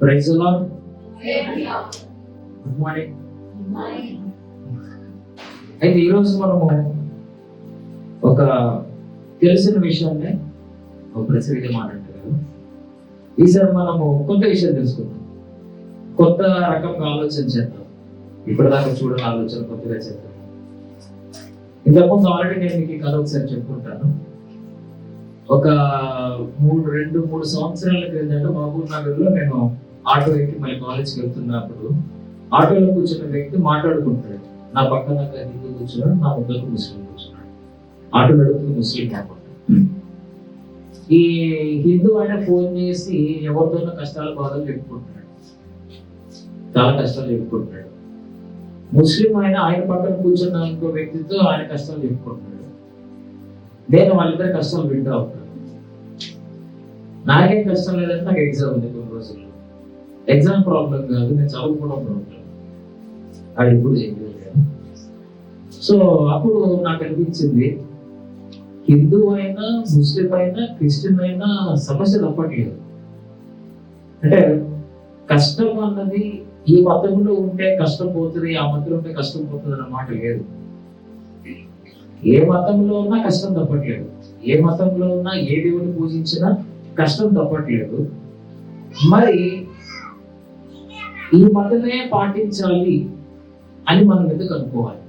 Praise the Lord. Good morning. అయితే ఈరోజు మనము ఒక తెలిసిన విషయాన్ని ఒక ప్రసిద్ధి మాట్లాడతారు. ఈసారి మనము కొత్త విషయం తెలుసుకుందాం, కొత్త రకంగా ఆలోచన చేద్దాం. ఇప్పటిదాకా చూడని ఆలోచన కొత్తగా చేద్దాం. ఇంతకుముందు ఆల్రెడీ నేను మీకు ఈ కథ ఒకసారి చెప్పుకుంటాను. ఒక 2-3 సంవత్సరాల క్రిందట మహబూబ్ నగర్లో నేను ఆటో ఎక్కి మళ్ళీ కాలేజ్కి వెళ్తున్నప్పుడు ఆటోలో కూర్చున్న వ్యక్తి మాట్లాడుకుంటాడు. నా పక్కన హిందూ కూర్చున్నాడు, నా ముద్దకు ముస్లిం కూర్చున్నాడు. ఆటో నడుపుతుంది ముస్లిం కాకుండా. ఈ హిందూ ఆయన ఫోన్ చేసి ఎవరితోనో కష్టాలు బాధలు చెప్పుకుంటున్నాడు, చాలా కష్టాలు చెప్పుకుంటున్నాడు. ముస్లిం ఆయన పక్కన కూర్చున్న ఇంకో వ్యక్తితో ఆయన కష్టాలు చెప్పుకుంటున్నాడు. నేను వాళ్ళిద్దరి కష్టాలు వింటూ ఉంటాను. నాకేం కష్టం లేదంటే నాకు ఎగ్జామ్ ఉంది కొన్ని రోజుల్లో. ఎగ్జామ్ ప్రాబ్లం కాదు, నేను చదువుకోవడం ప్రాబ్లం. అది ఎప్పుడు చేయలేదు. సో అప్పుడు నాకు అనిపించింది, హిందూ అయినా ముస్లిం అయినా క్రిస్టియన్ అయినా సమస్య తప్పట్లేదు. అంటే కష్టం అన్నది ఈ మతంలో ఉంటే కష్టం పోతుంది, ఆ మతంలో ఉంటే కష్టం పోతుంది అన్న మాట లేదు. ఏ మతంలో ఉన్నా కష్టం తప్పట్లేదు, ఏ మతంలో ఉన్నా ఏ దేవుని పూజించినా కష్టం తప్పట్లేదు. మరి ఈ మతమే పాటించాలి అని మనం ఎందుకు అనుకోవాలి?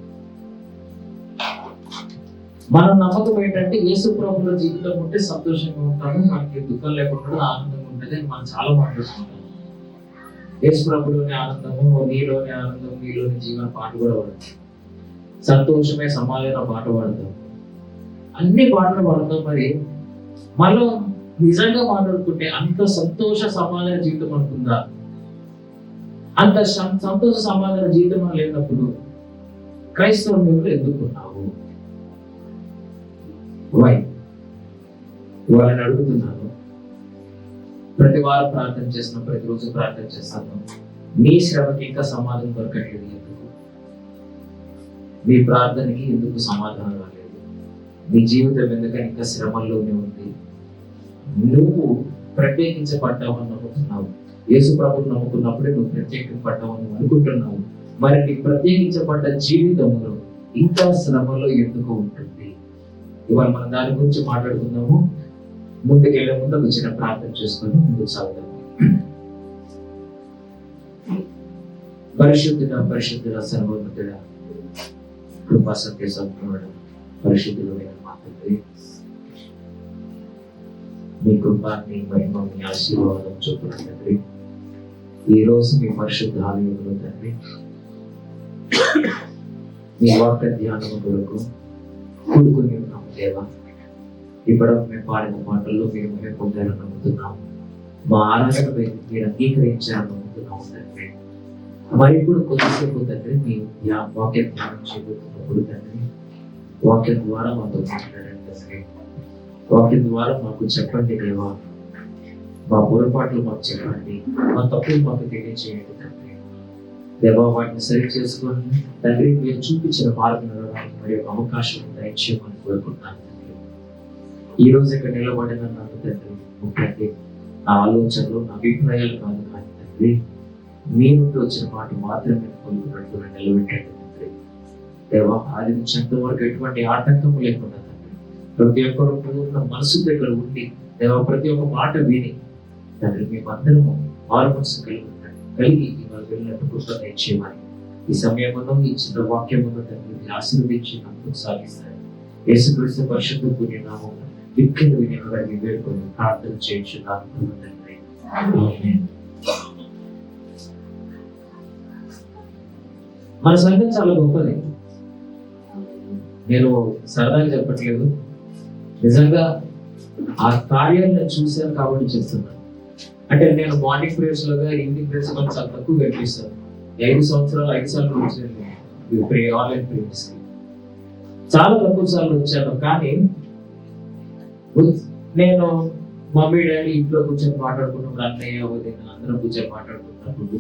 మన నమ్మకం ఏంటంటే యేసు ప్రభువుల జీవితం ఉంటే సంతోషంగా ఉంటాము, మనకి దుఃఖం లేకుండా ఆనందంగా ఉంటుంది అని మనం చాలా మాట్లాడుకుంటాం. యేసు ప్రభువులోని ఆనందము, నీలోని ఆనందం, నీలోని జీవన పాట కూడా పడతాం. సంతోషమే సమాధాన పాట పాడతాం, అన్ని పాటలు పాడతాం. మరి మనం నిజంగా మాట్లాడుకుంటే అంత సంతోష సమాధాన జీవితం అనుకుందా? అంత సంతోష సమాధాన జీవితం లేనప్పుడు క్రైస్తవులు ఎందుకున్నావు? వై? వాళ్ళని అడుగుతున్నాను. ప్రతి వారం ప్రార్థన చేస్తున్నాం, ప్రతిరోజు ప్రార్థన చేస్తాను. మీ శ్రమకి ఇంకా సమాధానం దొరకట్లేదు ఎందుకు? మీ ప్రార్థనకి ఎందుకు సమాధానం రాలేదు? నీ జీవితం ఎందుకని ఇంకా శ్రమల్లోనే ఉంది? నువ్వు ప్రత్యేకించబడ్డావని నమ్ముతున్నావు. యేసు ప్రభువుని నమ్ముకున్నప్పుడే నువ్వు ప్రత్యేకించబడ్డావని అనుకుంటున్నావు. మరి నీ ప్రత్యేకించబడ్డ జీవితంలో ఇంకా శ్రమలో ఎందుకు ఉంటుంది? ఇవాళ మనం దాని గురించి మాట్లాడుకుందాము. ముందుకెళ్లే ముందు వచ్చిన ప్రార్థన చేసుకొని ముందుకు సాగుతాము. పరిశుద్ధుడ సర్వోన్నతుడ కృపా సత్య సంపూర్ణుడ పరిశుద్ధుడు మాత్రమే మీ కృపాన్ని మహిమ మీ ఆశీర్వాదం చొప్పున తండ్రి ఈ రోజు మీ పరిశుద్ధ ఆలయంలో తండ్రి మీ వాక్య ధ్యానం కొరకు కూడుకుని ఉన్నాము దేవా. ఇప్పుడు మేము పాడిన పాటల్లో మీరు మేము పొందాలని నమ్ముతున్నాము. మా ఆరాధన మీరు అంగీకరించాలని నమ్ముతున్నాము తండ్రి. మరి ఇప్పుడు కొద్దిసేపు తండ్రి మీ వాక్య ధ్యానం చేయబోతున్నప్పుడు తండ్రి వాక్యం ద్వారా మాతో మాట్లాడండి తండ్రి. వాక్యం ద్వారా మాకు చెప్పండి దేవా. మా పొరపాట్లు మాకు చెప్పండి, మా తప్పులు మాకు తెలియజేయండి తండ్రి. దేవా వాటిని సరి చేసుకొని తండ్రి మీరు చూపించిన మార్గం నడవడానికి మరి అవకాశం దయచేయమని కోరుకుంటున్నాను తండ్రి. ఈ రోజు ఇక్కడ నిలబడిన నాకు తండ్రి ముఖ్యంగా నా ఆలోచనలు నా అభిప్రాయాలు కాదు కానీ తండ్రి మీ నుండి వచ్చిన మాట మాత్రమే కొనుక్కున్నట్టు నిలబెట్టండి తండ్రి. దేవా ఆది నుంచి అంతవరకు ఎటువంటి ఆటంకం లేకుండా తండ్రి ప్రతి ఒక్కరు పూర్ణ మనసు దగ్గర ఉండి దేవా ప్రతి ఒక్క మాట విని తండ్రి మేమందరము మారు మనసు కలిగి ఇవాళ వెళ్ళినట్టు కృప దయచేయమని ఈ సమయంలో ఈ చిన్న వాక్యమును తండ్రి మీరు ఆశీర్వదించి నాకు సాగిస్తారు. యేసుక్రీస్తు పరిశుద్ధ పుణ్యనామం విఖ్యాత వినియోగాన్ని వేడుకొని ప్రార్థన చేయించున్నాను తండ్రి. ఆమేన్. మన సంఘం చాలా గొప్పది. నేను సరదాగా చెప్పట్లేదు, నిజంగా ఆ కార్యాలను చూశాను కాబట్టి చెప్తున్నాను. అంటే నేను మార్నింగ్ ప్రేయర్స్ లోగా ఈవినింగ్ ప్రేయర్స్ చాలా తక్కువ కనిపిస్తాను. 5 సార్లు వచ్చాను ఆన్లైన్ ప్రేయర్స్ కి, చాలా తక్కువ సార్లు వచ్చాను. కానీ నేను మమ్మీ డాడీ ఇంట్లో కూర్చొని మాట్లాడుకున్నప్పుడు, అన్నయ్య వదిన అందరం కూర్చొని మాట్లాడుకున్నప్పుడు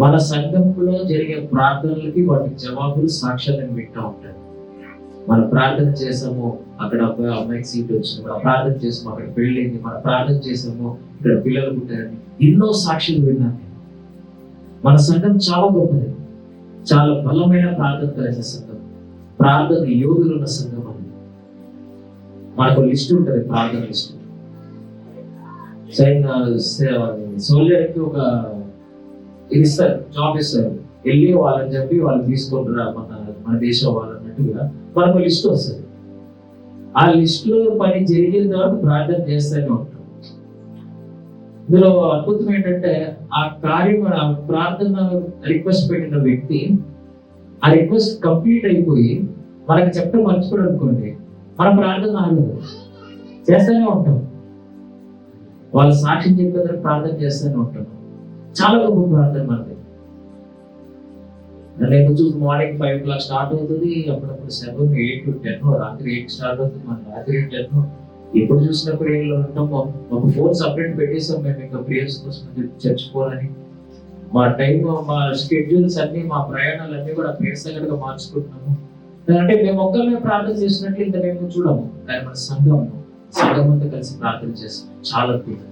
మన సంఘంలో జరిగే ప్రార్థనలకి వాటికి జవాబులు సాక్ష్యాలను వింటూ ఉంటాను. మనం ప్రార్థన చేసాము, అక్కడ అమ్మాయికి సీట్ వచ్చినప్పుడు ప్రార్థన చేసాము, అక్కడ పెళ్ళైంది, మనం ప్రార్థన చేసాము, ఇక్కడ పిల్లలు పుట్టారని ఎన్నో సాక్షులు విన్నాను నేను. మన సంఘం చాలా గొప్పది, చాలా బలమైన ప్రార్థన కలిగిన సంఘం, ప్రార్థన యోగులు ఉన్న సంఘం అది. మనకు లిస్ట్ ఉంటుంది, ప్రార్థన లిస్ట్. సోల్జర్కి ఒక ఇది ఇస్తారు, జాబ్ ఇస్తారు, వెళ్ళి వాళ్ళని చెప్పి వాళ్ళు తీసుకుంటారా మన దేశం వాళ్ళన్నట్టుగా మనకు లిస్ట్ వస్తుంది. ఆ లిస్ట్ లో పని జరిగేంత వరకు ప్రార్థన చేస్తూనే ఉంటాం. ఇందులో అద్భుతం ఏంటంటే ఆ కార్యం, ఆ ప్రార్థన రిక్వెస్ట్ పెట్టిన వ్యక్తి ఆ రిక్వెస్ట్ కంప్లీట్ అయిపోయి మనకి చెప్పడం మర్చిపోవడం అనుకోండి, మన ప్రార్థన ఆగదు, చేస్తూనే ఉంటాం. వాళ్ళ సాక్ష్యం చెప్పేందుకు ప్రార్థన చేస్తూనే ఉంటాం. చాలా గొప్ప ప్రార్థన మనది. నేను చూసి మార్నింగ్ 5 o'clock స్టార్ట్ అవుతుంది, అప్పుడప్పుడు 7, 8 to 10, రాత్రి 8 స్టార్ట్ అవుతుంది, మన రాత్రి 10. ఎప్పుడు చూసినప్పుడు ఏం ఉంటామో ఒక ఫోన్ సపరేట్ పెట్టేసాం మేము ఇంకా ప్రేయర్స్ కోసం చర్చ్ పోవాలని. మా టైం, మా షెడ్యూల్స్ అన్ని, మా ప్రయాణాలన్నీ కూడా ప్రేయర్స్ దగ్గరగా మార్చుకుంటున్నాము. అంటే మేము ఒక్కరిమే ప్రార్థన చేసినట్లు ఇంకా మేము చూడము, కానీ మన సంఘం అంతా కలిసి ప్రార్థన చేస్తాం. చాలా అద్భుతం.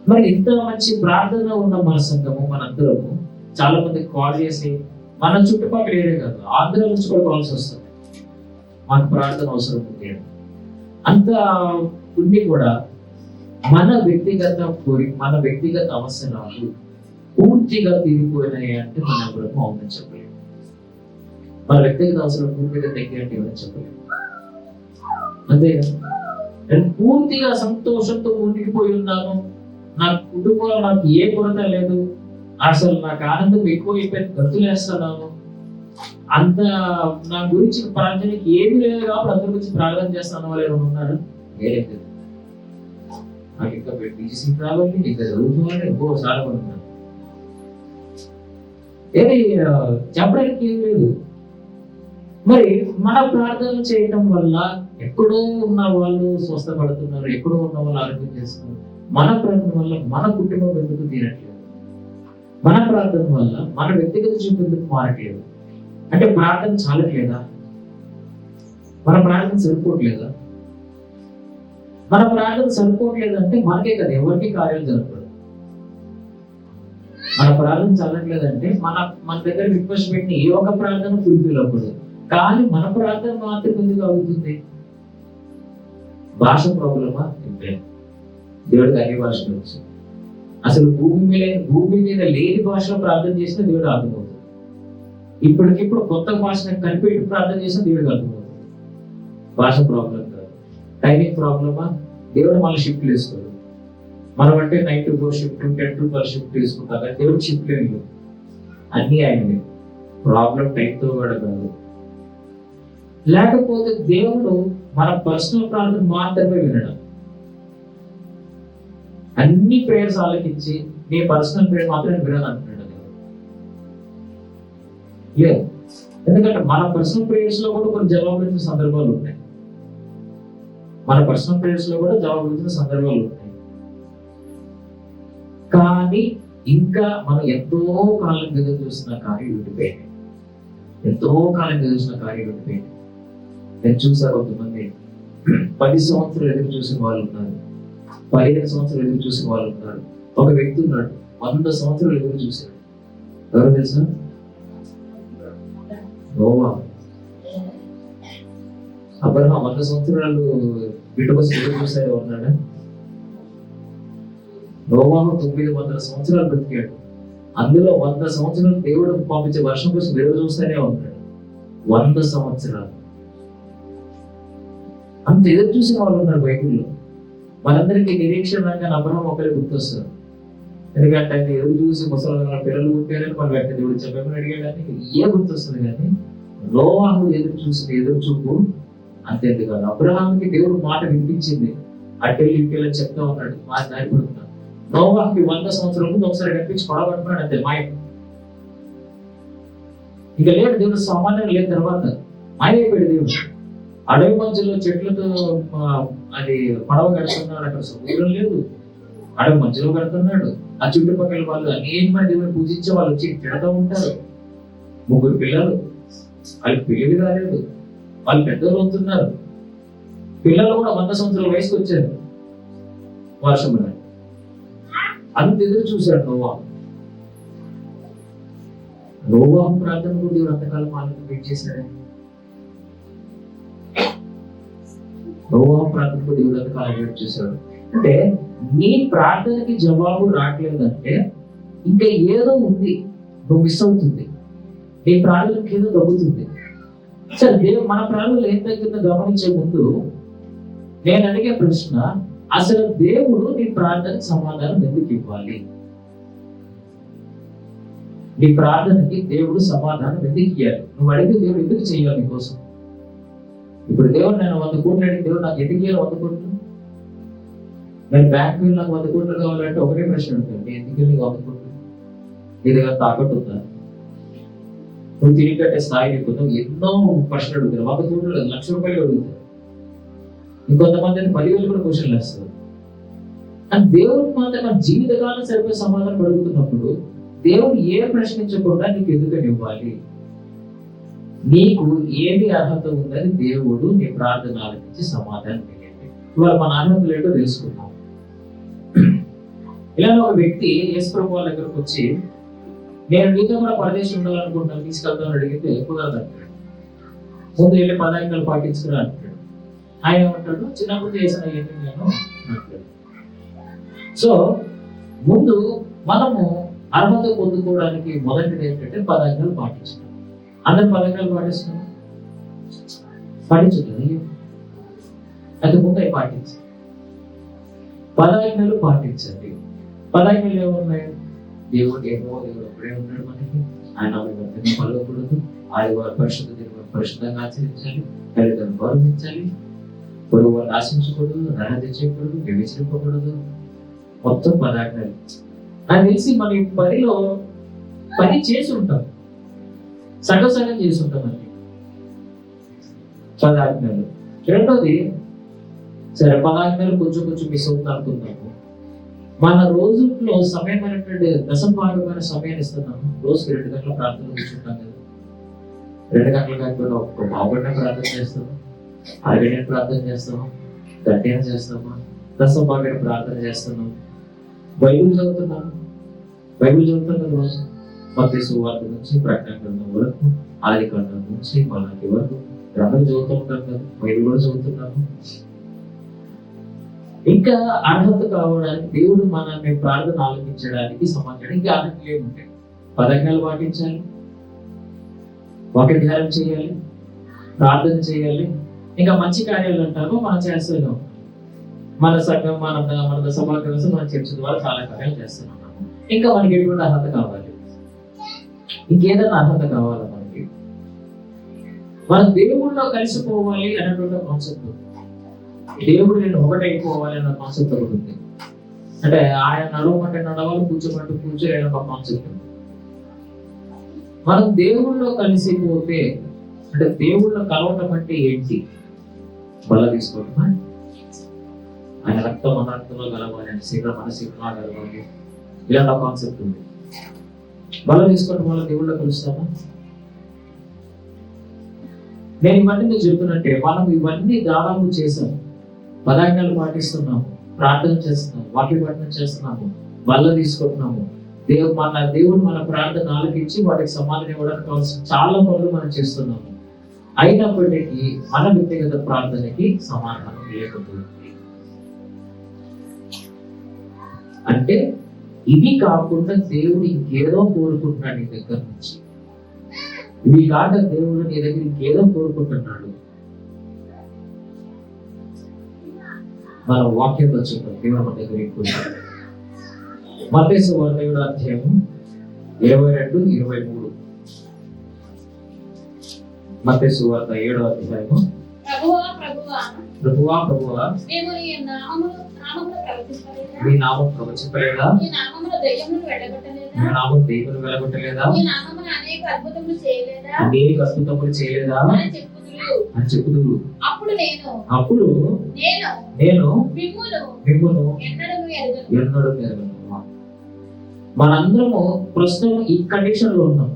మరి ఇంత మంచి ప్రార్థన ఉన్న మన సంఘము, మనందరము చాలా మంది కాల్ చేసి, మన చుట్టుపక్కల ఏరియా కాదు, ఆంధ్ర నుంచి కూడా కాల్స్ వస్తుంది, మాకు ప్రార్థన అవసరం ఉంది అని. అంత ఉండి కూడా మన వ్యక్తిగత మన వ్యక్తిగత అవసరాలు పూర్తిగా తీరిపోయినాయి అంటే మనం ఎవరు అవునని చెప్పలేము. మన వ్యక్తిగత అవసరం పూర్తిగా తగ్గినట్టు ఎవరని చెప్పలేము. అంతే నేను పూర్తిగా సంతోషంతో మునిగిపోయి ఉన్నాను, నా కుటుంబంలో నాకు ఏ కొరత లేదు, అసలు నాకు ఆనందం ఎక్కువ అయిపోయి గతులేస్తున్నాను, అంత నా గురించి ప్రార్థనకి ఏమీ లేదు కాబట్టి అందరి గురించి ప్రార్థన చేస్తాను వాళ్ళు ఎవరు ఉన్నారు? వేరే నాకు ఇంకా బీసీ రావాలి, ఇంకా చదువుకోవాలి, ఎక్కువ చాలా మంది ఉన్నారు. ఏది చెప్పడానికి ఏం లేదు. మరి మన ప్రార్థన చేయటం వల్ల ఎక్కడో ఉన్న వాళ్ళు స్వస్థపడుతున్నారు, ఎక్కడో ఉన్న వాళ్ళు ఆరోగ్యం చేస్తున్నారు. మన ప్రార్థన వల్ల మన కుటుంబం ఎందుకు తీరట్లేదు? మన ప్రార్థన వల్ల మన వ్యక్తిగత జీవితం ఎందుకు మారట్లేదు? అంటే ప్రార్థన చాలట్లేదా? మన ప్రార్థన సరిపోవట్లేదా? మన ప్రార్థన సరిపోవట్లేదంటే మనకే కదా, ఎవరికి కార్యాలు జరగదు. మన ప్రార్థన చాలట్లేదంటే మన దగ్గర రిక్వెస్ట్ పెట్టిన ఏ ఒక్క ప్రార్థన ఫుల్ఫిల్ అవ్వదు. కానీ మన ప్రార్థన మాత్రం ఎందుకు అవుతుంది? భాష ప్రాబ్లమా? దేవుడికి అన్ని భాషలు వచ్చు. అసలు భూమి మీద లేని భాషలో ప్రార్థన చేసిన దేవుడు అర్థమవుతుంది. ఇప్పటికిప్పుడు కొత్త భాషను కనిపెట్టి ప్రార్థన చేసిన దేవుడికి అర్థమవుతుంది. భాష ప్రాబ్లం కాదు. టైమింగ్ ప్రాబ్లమా? దేవుడు మళ్ళీ షిఫ్ట్లు వేసుకోడు. మనం అంటే 9 to 4 షిఫ్ట్, 10 to 12 షిఫ్ట్ తీసుకుంటాం, కానీ దేవుడు షిఫ్ట్ లేదు. అన్ని ఆయనవి. ప్రాబ్లం టైంతో కూడా కాదు. లేకపోతే దేవుడు మన పర్సనల్ ప్రార్థన మాత్రమే వినడం, అన్ని ప్రేయర్స్ ఆలకించి నీ పర్సనల్ ప్రేయర్ మాత్రమే వినాలి అంటున్నాడు లేదు. ఎందుకంటే మన పర్సనల్ ప్రేయర్స్ లో కూడా కొన్ని జవాబు ఇచ్చిన సందర్భాలు ఉన్నాయి. మన పర్సనల్ ప్రేయర్స్ లో కూడా జవాబు ఇచ్చిన సందర్భాలు ఉన్నాయి. కానీ ఇంకా మనం ఎంతో కాలం ఎదురు చూసిన కార్యం విడిపోయింది. ఎంతో కాలం ఎదురు చూసిన కార్యం విడిపోయింది. నేను చూసాను, కొంతమంది 10 సంవత్సరాలు ఎదురు చూసిన వాళ్ళు ఉన్నారు, 15 సంవత్సరాలు ఎదురు చూసిన వాళ్ళు ఉన్నారు. ఒక వ్యక్తి ఉన్నాడు 100 సంవత్సరాలు ఎదురు చూశాడు. ఎవరు తెలుసా? నోవా. అబ్రహాం 100 సంవత్సరాలు బిడ్డ కోసం ఎదురు చూసాడు ఉన్నాడా? నోవాహు 900 సంవత్సరాలు బ్రతికాడు. అందులో 100 సంవత్సరాలు దేవుడు పంపించే వర్షం కోసం ఎదురు చూస్తూనే ఉన్నాడు. 100 సంవత్సరాలు అంత ఎదురు చూసిన వాళ్ళు ఉన్నారు బైబిల్లో. మనందరికీ నిరీక్షణంగా అబ్రహాం ఒకరి గుర్తొస్తారు. ఎందుకంటే ఆయన ఎదురు చూసి ముసలి పిల్లలు పుట్టారని మనం వెంటనే దేవుడు చెప్పమని అడిగాడని ఏ గుర్తొస్తుంది. కానీ నోవాహు ఎదురు చూసిన ఎదురు చూపు అంతేందుకు కాదు. అబ్రహాంకి దేవుడు మాట వినిపించింది, అట్టెళ్ళి ఇట్టెళ్ళని చెప్తా ఉన్నాడు, మా దారిపడుతున్నాడు. నోవాహుకి 100 సంవత్సరాల ముందు ఒకసారి కనిపించి పడబడుతున్నాడు, అంతే మాయ. ఇక లేడు దేవుడు, సామాన్యంగా లేని తర్వాత మాయైపోయాడు దేవుడు. అడవి మధ్యలో చెట్లతో అది పడవ కడుతున్నాడు, అక్కడ సముద్రం లేదు, అడవి మధ్యలో కడుతున్నాడు. ఆ చుట్టుపక్కల వాళ్ళు అనేక మంది దేవుని పూజించే వాళ్ళు వచ్చి తిడతా ఉంటారు. 3 పిల్లలు, వాళ్ళకి పెళ్లి కాలేదు, వాళ్ళు పెద్దలు అవుతున్నారు. పిల్లలు కూడా 100 సంవత్సరాల వయసుకు వచ్చారు. వర్షం అంత ఎదురు చూశాడు నోవాహు ప్రార్థన కూడా దేవుడు అంతకాలం ఆలోచన వెయిట్ చేశాడు. నోవాహు ప్రార్థన కూడా దేవుడు అంతకాలం వెయిట్ చేశాడు. అంటే నీ ప్రార్థనకి జవాబు రావట్లేదంటే ఇంకా ఏదో ఉంది, నువ్వు మిస్ అవుతుంది. నీ ప్రార్థనకి ఏదో తగ్గుతుంది. సరే, దేవుడు మన ప్రార్థనలు ఏం తగ్గిందో గమనించే ముందు నేను అడిగే ప్రశ్న, అసలు దేవుడు నీ ప్రార్థనకి సమాధానం ఎందుకు ఇవ్వాలి? నీ ప్రార్థనకి దేవుడు సమాధానం ఎందుకు ఇవ్వాలి? నువ్వు అడిగితే దేవుడు ఎందుకు చేయాలి నీకోసం? ఇప్పుడు దేవుడు నేను 100 కోట్లు అడిగి దేవుడు నాకు ఎందుకు ఇవ్వాలి 100 కోట్లు? నేను బ్యాంక్ మీద నాకు 100 కోట్లు కావాలంటే ఒకటే ప్రశ్న అడుగుతాను, నేను ఎందుకు నీకు 100 కోట్లు? నీ దగ్గర తాకట్టు ఉందా? నువ్వు తిరిగి కట్టే స్థాయి నీకు ఎన్నో ప్రశ్నలు అడుగుతారు. 100 కోట్లు ₹1,00,000 అడుగుతారు. ఇంకొంతమంది 10,000 కూడా క్వశ్చన్లు వేస్తారు. అని దేవుడు మాత్రం మన జీవితకాలం సరిపోయే సమాధానం అడుగుతున్నప్పుడు దేవుడు ఏ ప్రశ్నించకుండా నీకు ఎందుకని ఇవ్వాలి? నీకు ఏది అర్హత ఉందని దేవుడు నీ ప్రార్థన ఆలకించి సమాధానం ఇవ్వండి. ఇవాళ మన అర్హతలు ఏంటో తెలుసుకుందాం. ఇలా ఒక వ్యక్తి యేసు ప్రభువు వాళ్ళ దగ్గరకు వచ్చి, నేను నీతో కూడా పరదేశం ఉండాలనుకుంటున్నాను, తీసుకెళ్తామని అడిగితే కుదరదు అంటాడు. ముందు వెళ్ళి 10 ఆజ్ఞలు పాటించుకురా అంటాడు. ఆయన ఏమంటాడు, చిన్నప్పుడు చేసిన ఏంటి నేను అంటాడు. సో ముందు మనము అర్హత పొందుకోవడానికి మొదటిది ఏంటంటే 10 ఆజ్ఞలు పాటించడం. అందరు 10 ఆజ్ఞలు పాటిస్తున్నాం, పాటించట్లేదు. అయ్యో అది ముందు అవి పాటించాలి. 10 ఆజ్ఞలు పాటించండి. 10 ఆజ్ఞలు ఏమున్నాయి? దేవుడు ఒక్కడే ఉన్నాడు మనకి, ఆయన వ్యక్తిని పలకూడదు, ఆదివారం పరిశుద్ధంగా ఆచరించాలి, తల్లిదండ్రులను గౌరవించాలి, పొరుగు వాళ్ళు ఆశించకూడదు, నరహత్య చేయకూడదు, వ్యభిచరింపకూడదు. మొత్తం 10 ఆజ్ఞలు. నాకు తెలిసి మన ఈ పని చేసి ఉంటాం, సగం చేసి ఉంటాం అండి 10 ఆజ్ఞలు. రెండోది, సరే 10 ఆజ్ఞలు కొంచెం మిస్ అవుతుంది అనుకుందాము. మన రోజుల్లో సమయం అనేటువంటి దశభాగమైన సమయాన్ని ఇస్తున్నాము. రోజుకి 2 గంటల ప్రార్థన కూర్చుంటాం కదా. 2 గంటలు కాకపోయినా ఒక పావుగంట ప్రార్థన చేస్తాము, అరగంట ప్రార్థన చేస్తాము, గంటైనా చేస్తాము, దశభాగమైన ప్రార్థన చేస్తున్నాము. బైబిల్ చదువుతున్నాము రోజు. మత్తయి సువార్త నుంచి ప్రకటన గ్రంథం వరకు, ఆదికాండం నుంచి మలాకి వరకు గ్రంథం చదువుతూ ఉంటాం కదా. బైబిల్ కూడా చదువుతున్నాము. ఇంకా అర్హత కావడానికి దేవుడు మనల్ని ప్రార్థన ఆలకించడానికి సమాచారం ఇంకా అర్హతలు ఏముంటాయి? 10 ఆజ్ఞలు పాటించాలి, వాక్య ధ్యానం చేయాలి, ప్రార్థన చేయాలి, ఇంకా మంచి కార్యాలు అంటారు మనం చేస్తున్నాం. మన సంఘం మన సమావేశం మన చర్చ ద్వారా చాలా కార్యాలు చేస్తున్నాం. ఇంకా మనకి ఎటువంటి అర్హత కావాలి? ఇంకేదైనా అర్హత కావాలా మనకి? మన దేవుళ్ళలో కలిసిపోవాలి అనేటువంటి కాన్సెప్ట్ ఉంది. దేవుడు నేను ఒకటైపోవాలి అన్న కాన్సెప్ట్ ఒకటి ఉంది. అంటే ఆయన నడవమంటే నడవాలి, కూర్చోమంటే కూర్చోలేని ఒక కాన్సెప్ట్ ఉంది. మనం దేవుళ్ళలో కలిసిపోతే, అంటే దేవుళ్ళలో కలవటం అంటే ఏంటి? బల తీసుకోవటమా? ఆయన రక్తం మన రక్తంలో కలవాలి, ఆయన శరీరం మన శరీరంలో కలవాలి, ఇలాంటి కాన్సెప్ట్ ఉంది. బల తీసుకోవడం వల్ల దేవుళ్ళలో కలుస్తామా? నేను ఇవన్నీ మీకు చెప్తున్నట్టే మనం ఇవన్నీ దాదాపు చేసాం. 10 ఆజ్ఞలు పాటిస్తున్నాము, ప్రార్థన చేస్తున్నాము, వాక్య పఠనం చేస్తున్నాము, బల్ల తీసుకుంటున్నాము. దేవుడు మన ప్రార్థన ఆలకించి వాటికి సమాధానం ఇవ్వడానికి కావాల్సిన చాలా పనులు మనం చేస్తున్నాము. అయినప్పటికీ మన వ్యక్తిగత ప్రార్థనకి సమాధానం లేకపోతుంది. అంటే ఇవి కాకుండా దేవుడు ఇంకేదో కోరుకుంటున్నాడు నీ దగ్గర నుంచి. ఇవి కాక దేవుడు నీ దగ్గర ఇంకేదో కోరుకుంటున్నాడు. మన వాక్యంలో చూద్దాం. దేవుడు మన దగ్గర మత్తయి సువార్త 7వ అధ్యాయం 22-23. మత్తయి సువార్త 7వ అధ్యాయము. ప్రభువా మీ నామం ప్రవచింపలేదా? మీ నామం దెయ్యములను వెళ్ళగొట్టలేదా? అనేక అద్భుతములు చేయలేదా అని చెప్పుదురు. అప్పుడు నేను మిమ్మును ఎన్నడూ ఎరుగను. మనందరము ప్రస్తుతం ఈ కండిషన్ లో ఉన్నాం.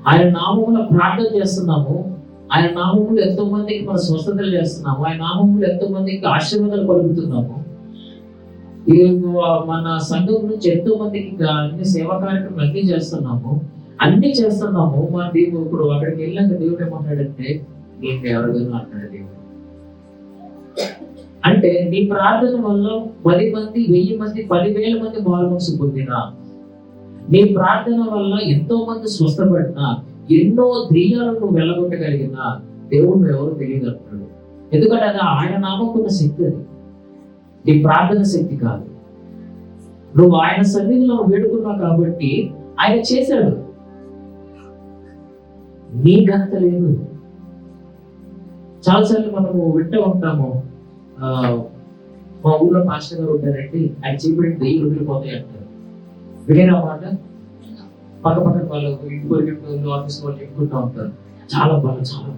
ఆయన నామములో ప్రార్థన చేస్తున్నాము, ఆయన నామములో ఎంతో మందికి మన స్వస్థతలు చేస్తున్నాము, ఆయన నామములో ఎంతో మందికి ఆశీర్వాదాలు పలుకుతున్నాము. ఈ మన సంఘం నుంచి ఎంతో మందికి అన్ని సేవా కార్యక్రమాలు అన్ని చేస్తున్నాము. మా దేవుడు ఇప్పుడు అక్కడికి వెళ్ళాక దేవుడు ఏమంటాడంటే నీకు ఎవరికైనా అంటాడు దేవుడు. అంటే నీ ప్రార్థన వల్ల 10 మంది 1000 మంది 10,000 మంది మారుమనసు పొందినా, నీ ప్రార్థన వల్ల ఎంతో మంది స్వస్థపడినా, ఎన్నో దెయ్యాలను నువ్వు వెళ్ళగొట్టగలిగినా దేవుడు ఎవరు తెలియదు అంటాడు. ఎందుకంటే అది ఆయన నామకున్న శక్తి, అది నీ ప్రార్థన శక్తి కాదు. నువ్వు ఆయన సన్నిధిలో వేడుకున్నావు కాబట్టి ఆయన చేశాడు, నీ ఘనత లేదు. చాలాసార్లు మనము వింటూ ఉంటాము, మా ఊర్లో పాస్టర్ గారు ఉంటారండి, ఆయన చెప్పిన 1000 వదిలిపోతాయి అంటారు. వినేనా మాట? పక్క పక్కన వాళ్ళు ఇంటి పరిగెట్టు ఆఫీస్ వాళ్ళు చెప్పుకుంటూ ఉంటారు, చాలా బాగా చాలా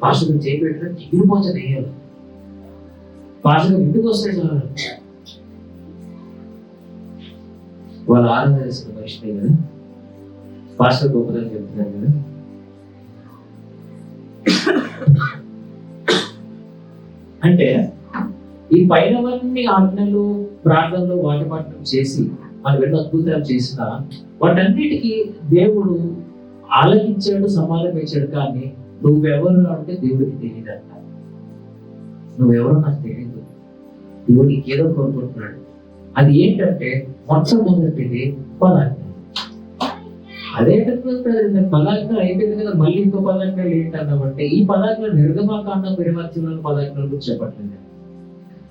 పాస్టర్ గారు చేయబెట్టడం ఎగిరిపోతుంది దెయ్యాలు. పాస్టర్ గారు ఇంటికి వస్తే చాలా వాళ్ళు ఆరాధిస్తున్న మనిషినే కదా, పాస్టర్ గొప్పదని చెప్తున్నారు కదా. అంటే ఈ పైనవన్నీ ఆజ్ఞలు ప్రార్థనలు వాటి పట్ల చేసి మనం ఎన్నో అద్భుతాలు చేసిన వాటన్నిటికీ దేవుడు ఆలకించాడు, సమాధానం ఇచ్చాడు. కానీ నువ్వెవరు అంటే దేవుడికి తెలియదు అంట. నువ్వెవరో నాకు తెలియదు, దేవుడికి ఏదో కోరుకుంటున్నాడు. అది ఏంటంటే మొట్టమొదటిది పదార్థం. అదేంటంటే పదార్థాలు అయిపోయింది కదా, మళ్ళీ ఇంకో పదార్థాలు ఏంటన్నామంటే ఈ పదార్థాలు నిర్గమాకాండం విరమర్చన పదార్థాల గురించి చెప్పట్లేదు.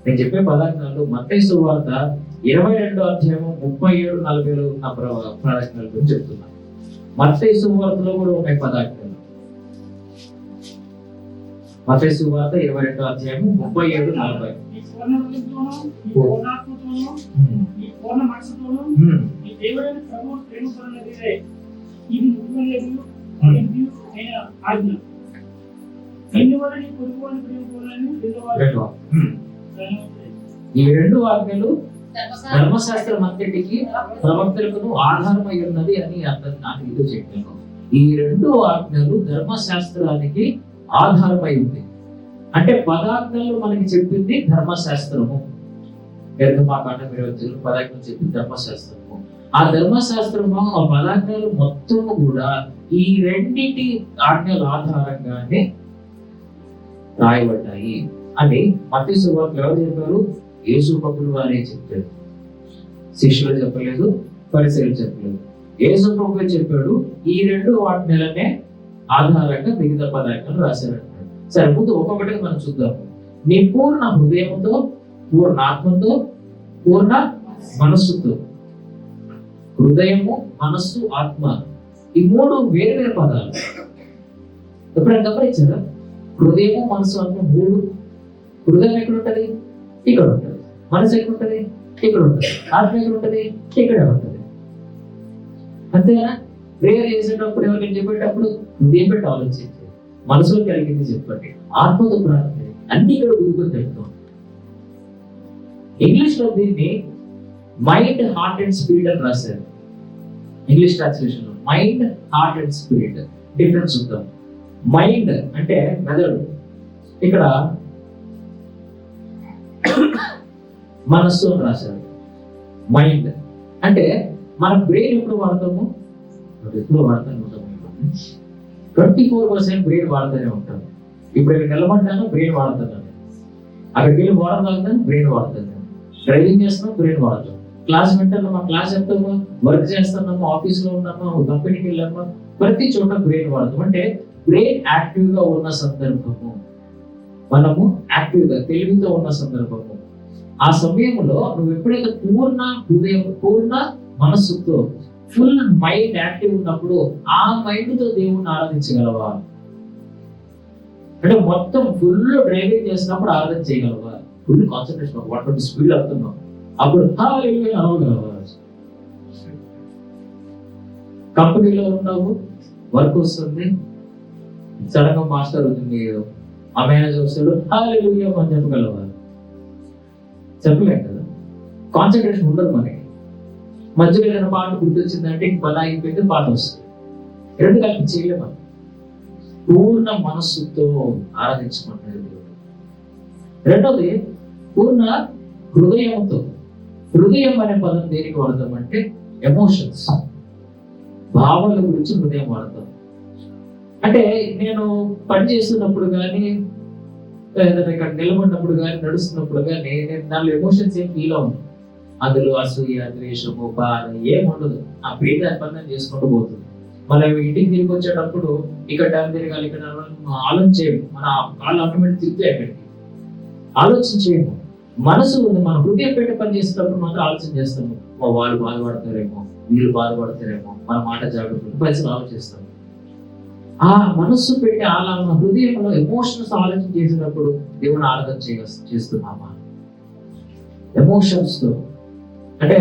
నేను చెప్పే పదార్థాలు మత్తయి సువార్త 22వ అధ్యాయం 37-40 ఉన్న పదార్థాల గురించి చెప్తున్నాను. మత్తయి సువార్తలో కూడా ఉన్నాయి పదార్థాలు. మత్తయి సువార్త 22వ అధ్యాయం 37-40. ఈ 2 ఆజ్ఞలు ధర్మశాస్త్రం అంతటికి ప్రవక్తలకు ఆధారమై ఉన్నది అని అతను నాకు ఇది చెప్పాను. ఈ 2 ఆజ్ఞలు ధర్మశాస్త్రానికి ఆధారమై ఉంది. అంటే పదార్థాలు మనకి చెప్పింది ధర్మశాస్త్రము, నిర్గమాకాండం 20 పదార్థాలు చెప్పింది ధర్మశాస్త్రము. ఆ ధర్మశాస్త్రము ఆ పదార్థాలు మొత్తము కూడా ఈ 2 ఆజ్ఞల ఆధారంగానే రాయబడ్డాయి అని మత్తయి సువార్తలో ఎవరు చెప్పారు? యేసు ప్రభువు వారే చెప్పారు. శిష్యులు చెప్పలేదు, పరిసయ్యులు చెప్పలేదు. యేసు ప్రభువు చెప్పాడు. ఈ 2 ఆజ్ఞలనే ఆధారంగా మిగతా పదార్థాలు రాశారంటాడు. సరే, ముందు ఒక్కొక్కటిగా మనం చూద్దాము. నీ పూర్ణ హృదయంతో, పూర్ణ ఆత్మతో, పూర్ణ మనస్సుతో. హృదయము, మనస్సు, ఆత్మ, ఈ 3 వేరు వేరు పదాలు. ఎప్పుడైనా గమనించారా? హృదయము, మనస్సు, ఆత్మ 3. హృదయం ఎక్కడ ఉంటది? ఇక్కడ ఉంటది. మనసు ఎక్కడ ఉంటది? ఇక్కడ ఉంటది. ఆత్మ ఎక్కడ ఉంటది? ఇక్కడే ఉంటది. అంతేనా? ప్రేయర్ చేసేటప్పుడు ఎవరికైనా చెప్పేటప్పుడు హృదయం పెట్టి ఆలోచించండి, మనసులో కలిగింది చెప్పండి, ఆత్మతో ప్రార్థన, అన్ని ఇక్కడ గురుకుని తెలుపుతాం. ఇంగ్లీష్ లో దీన్ని మైండ్, హార్ట్ అండ్ స్పిరిట్ అని రాశారు. ఇంగ్లీష్ ట్రాన్స్లేషన్ లో mind, heart and spirit difference చూద్దాం. మైండ్ అంటే మెదడు, ఇక్కడ మనస్సు అని రాశారు. మైండ్ అంటే మన బ్రెయిన్ ఎప్పుడు వాడతాము? ఎప్పుడు వాడుతూనే ఉంటాము. 24% బ్రెయిన్ వాడుతూనే ఉంటాం. ఇప్పుడు ఇక్కడ నిలబడ్డాను, బ్రెయిన్ వాడుతున్నాను. అక్కడికి వెళ్ళి వాటర్ తాగుతాను, బ్రెయిన్ వాడుతున్నాను. డ్రైవింగ్ చేస్తున్నాం, బ్రెయిన్ వాడుతాం. క్లాస్ వింటాము, మా క్లాస్ చెప్తాము, వర్క్ చేస్తున్నాము, ఆఫీస్లో ఉన్నాము, కంపెనీకి వెళ్ళాము, ప్రతి చోట బ్రెయిన్ వాడతాం. అంటే బ్రెయిన్ యాక్టివ్ గా ఉన్న సందర్భము, మనము యాక్టివ్ గా తెలివితో ఉన్న సందర్భము. ఆ సమయంలో నువ్వు ఎప్పుడైతే పూర్ణ హృదయం, పూర్ణ మనస్సుతో, ఫుల్ మైండ్ యాక్టివ్ ఉన్నప్పుడు ఆ మైండ్ తో దేవుణ్ణి ఆరాధించగలవా? అంటే మొత్తం ఫుల్ డ్రైవింగ్ చేసినప్పుడు ఆరాధన చేయగలవా? ఫుల్ కాన్సన్ట్రేషన్, వాటి స్పీడ్ అవుతున్నావు, అప్పుడు అనవగలవా? కంపెనీలో ఉన్నావు, వర్క్ వస్తుంది, సడన్ గా మాస్టర్ అవుతుంది, ఆ మేనేజర్ వస్తాడు, హల్లెలూయా అని చెప్పగలవా? చెప్పలేం కదా. కాన్సన్ట్రేషన్ ఉండదు మనకి. మధ్యలో ఏదైనా పాట గుర్తొచ్చిందంటే బలా అయిపోయింది, పాట వస్తుంది. 2 కలిపి చేయలేము. పూర్ణ మనస్సుతో ఆరాధించమంటారు దేవుడు. రెండోది పూర్ణ హృదయంతో. హృదయం అనే పదం దేనికి వాడతామంటే ఎమోషన్స్, భావాల గురించి హృదయం వాడతాం. అంటే నేను పని చేస్తున్నప్పుడు కానీ, ఏదైనా ఇక్కడ నిలబడినప్పుడు కానీ, నడుస్తున్నప్పుడు కానీ నేను దానిలో ఎమోషన్స్ ఏం ఫీల్ అవును. అందులో అసూయ, ద్వేషము, బాధ ఏం ఉండదు. ఆ పేరు దాని పని నేను చేసుకుంటూ పోతుంది. మనం ఇంటికి తిరిగి వచ్చేటప్పుడు ఇక్కడ టైం తిరగాలి, ఇక్కడ ఆలోచన చేయము. మన కాళ్ళు ఆటోమేటిక్ తిరుగుతాయి. అక్కడికి ఆలోచన చేయము. మనసు ఉంది, మన హృదయం పెట్టి పని చేసేటప్పుడు మాత్రం ఆలోచన చేస్తాము. వాళ్ళు బాధపడతారేమో, వీళ్ళు బాధపడతారేమో, మన మాట జాగ్రత్త పరిస్థితులు ఆలోచిస్తాము. ఆ మనస్సు పెట్టి అలా మన హృదయంలో ఎమోషన్స్ ఆలోచన చేసినప్పుడు దేవుని ఆరాధన చేస్తున్నామా? ఎమోషన్స్ తో. అంటే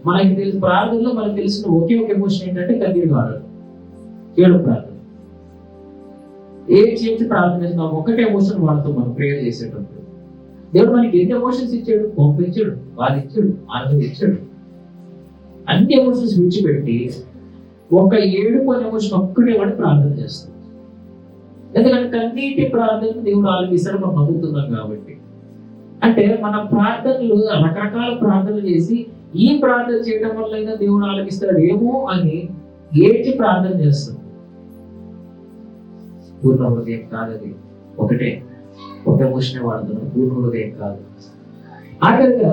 మనకి తెలిసిన ప్రార్థనలో మనకు తెలిసిన ఒకే ఒక ఎమోషన్ ఏంటంటే కన్నీరు కావడం, ఏడు ప్రార్థన. ఏ చేసి ప్రార్థన చేస్తున్నాం ఒకటే ఎమోషన్ వాడుతాం మనం ప్రేయర్ చేసేటప్పుడు. దేవుడు మనకి ఎన్ని ఎమోషన్స్ ఇచ్చాడు? కోపం ఇచ్చాడు, బాధ ఇచ్చాడు, ఆనందం ఇచ్చాడు. అన్ని ఎమోషన్స్ విడిచిపెట్టి ఒక ఏడుపు అనే ఎమోషన్ ఒక్కటే వాడి ప్రార్థన చేస్తాం. ఎందుకంటే కన్నీటి ప్రార్థన దేవుడు ఆలపిస్తాడు, మనం నమ్ముతున్నాం కాబట్టి. అంటే మన ప్రార్థనలు రకరకాల ప్రార్థనలు చేసి ఈ ప్రార్థన చేయడం వల్ల అయినా దేవుడు ఆలపిస్తాడు ఏమో అని ఏడ్చి ప్రార్థన చేస్తాం. పూర్ణ హృదయం కాదు అది. ఒకటే ఒక ఎమోషనే వాడుతున్నాం, పూర్ణ హృదయం కాదు. ఆఖరిగా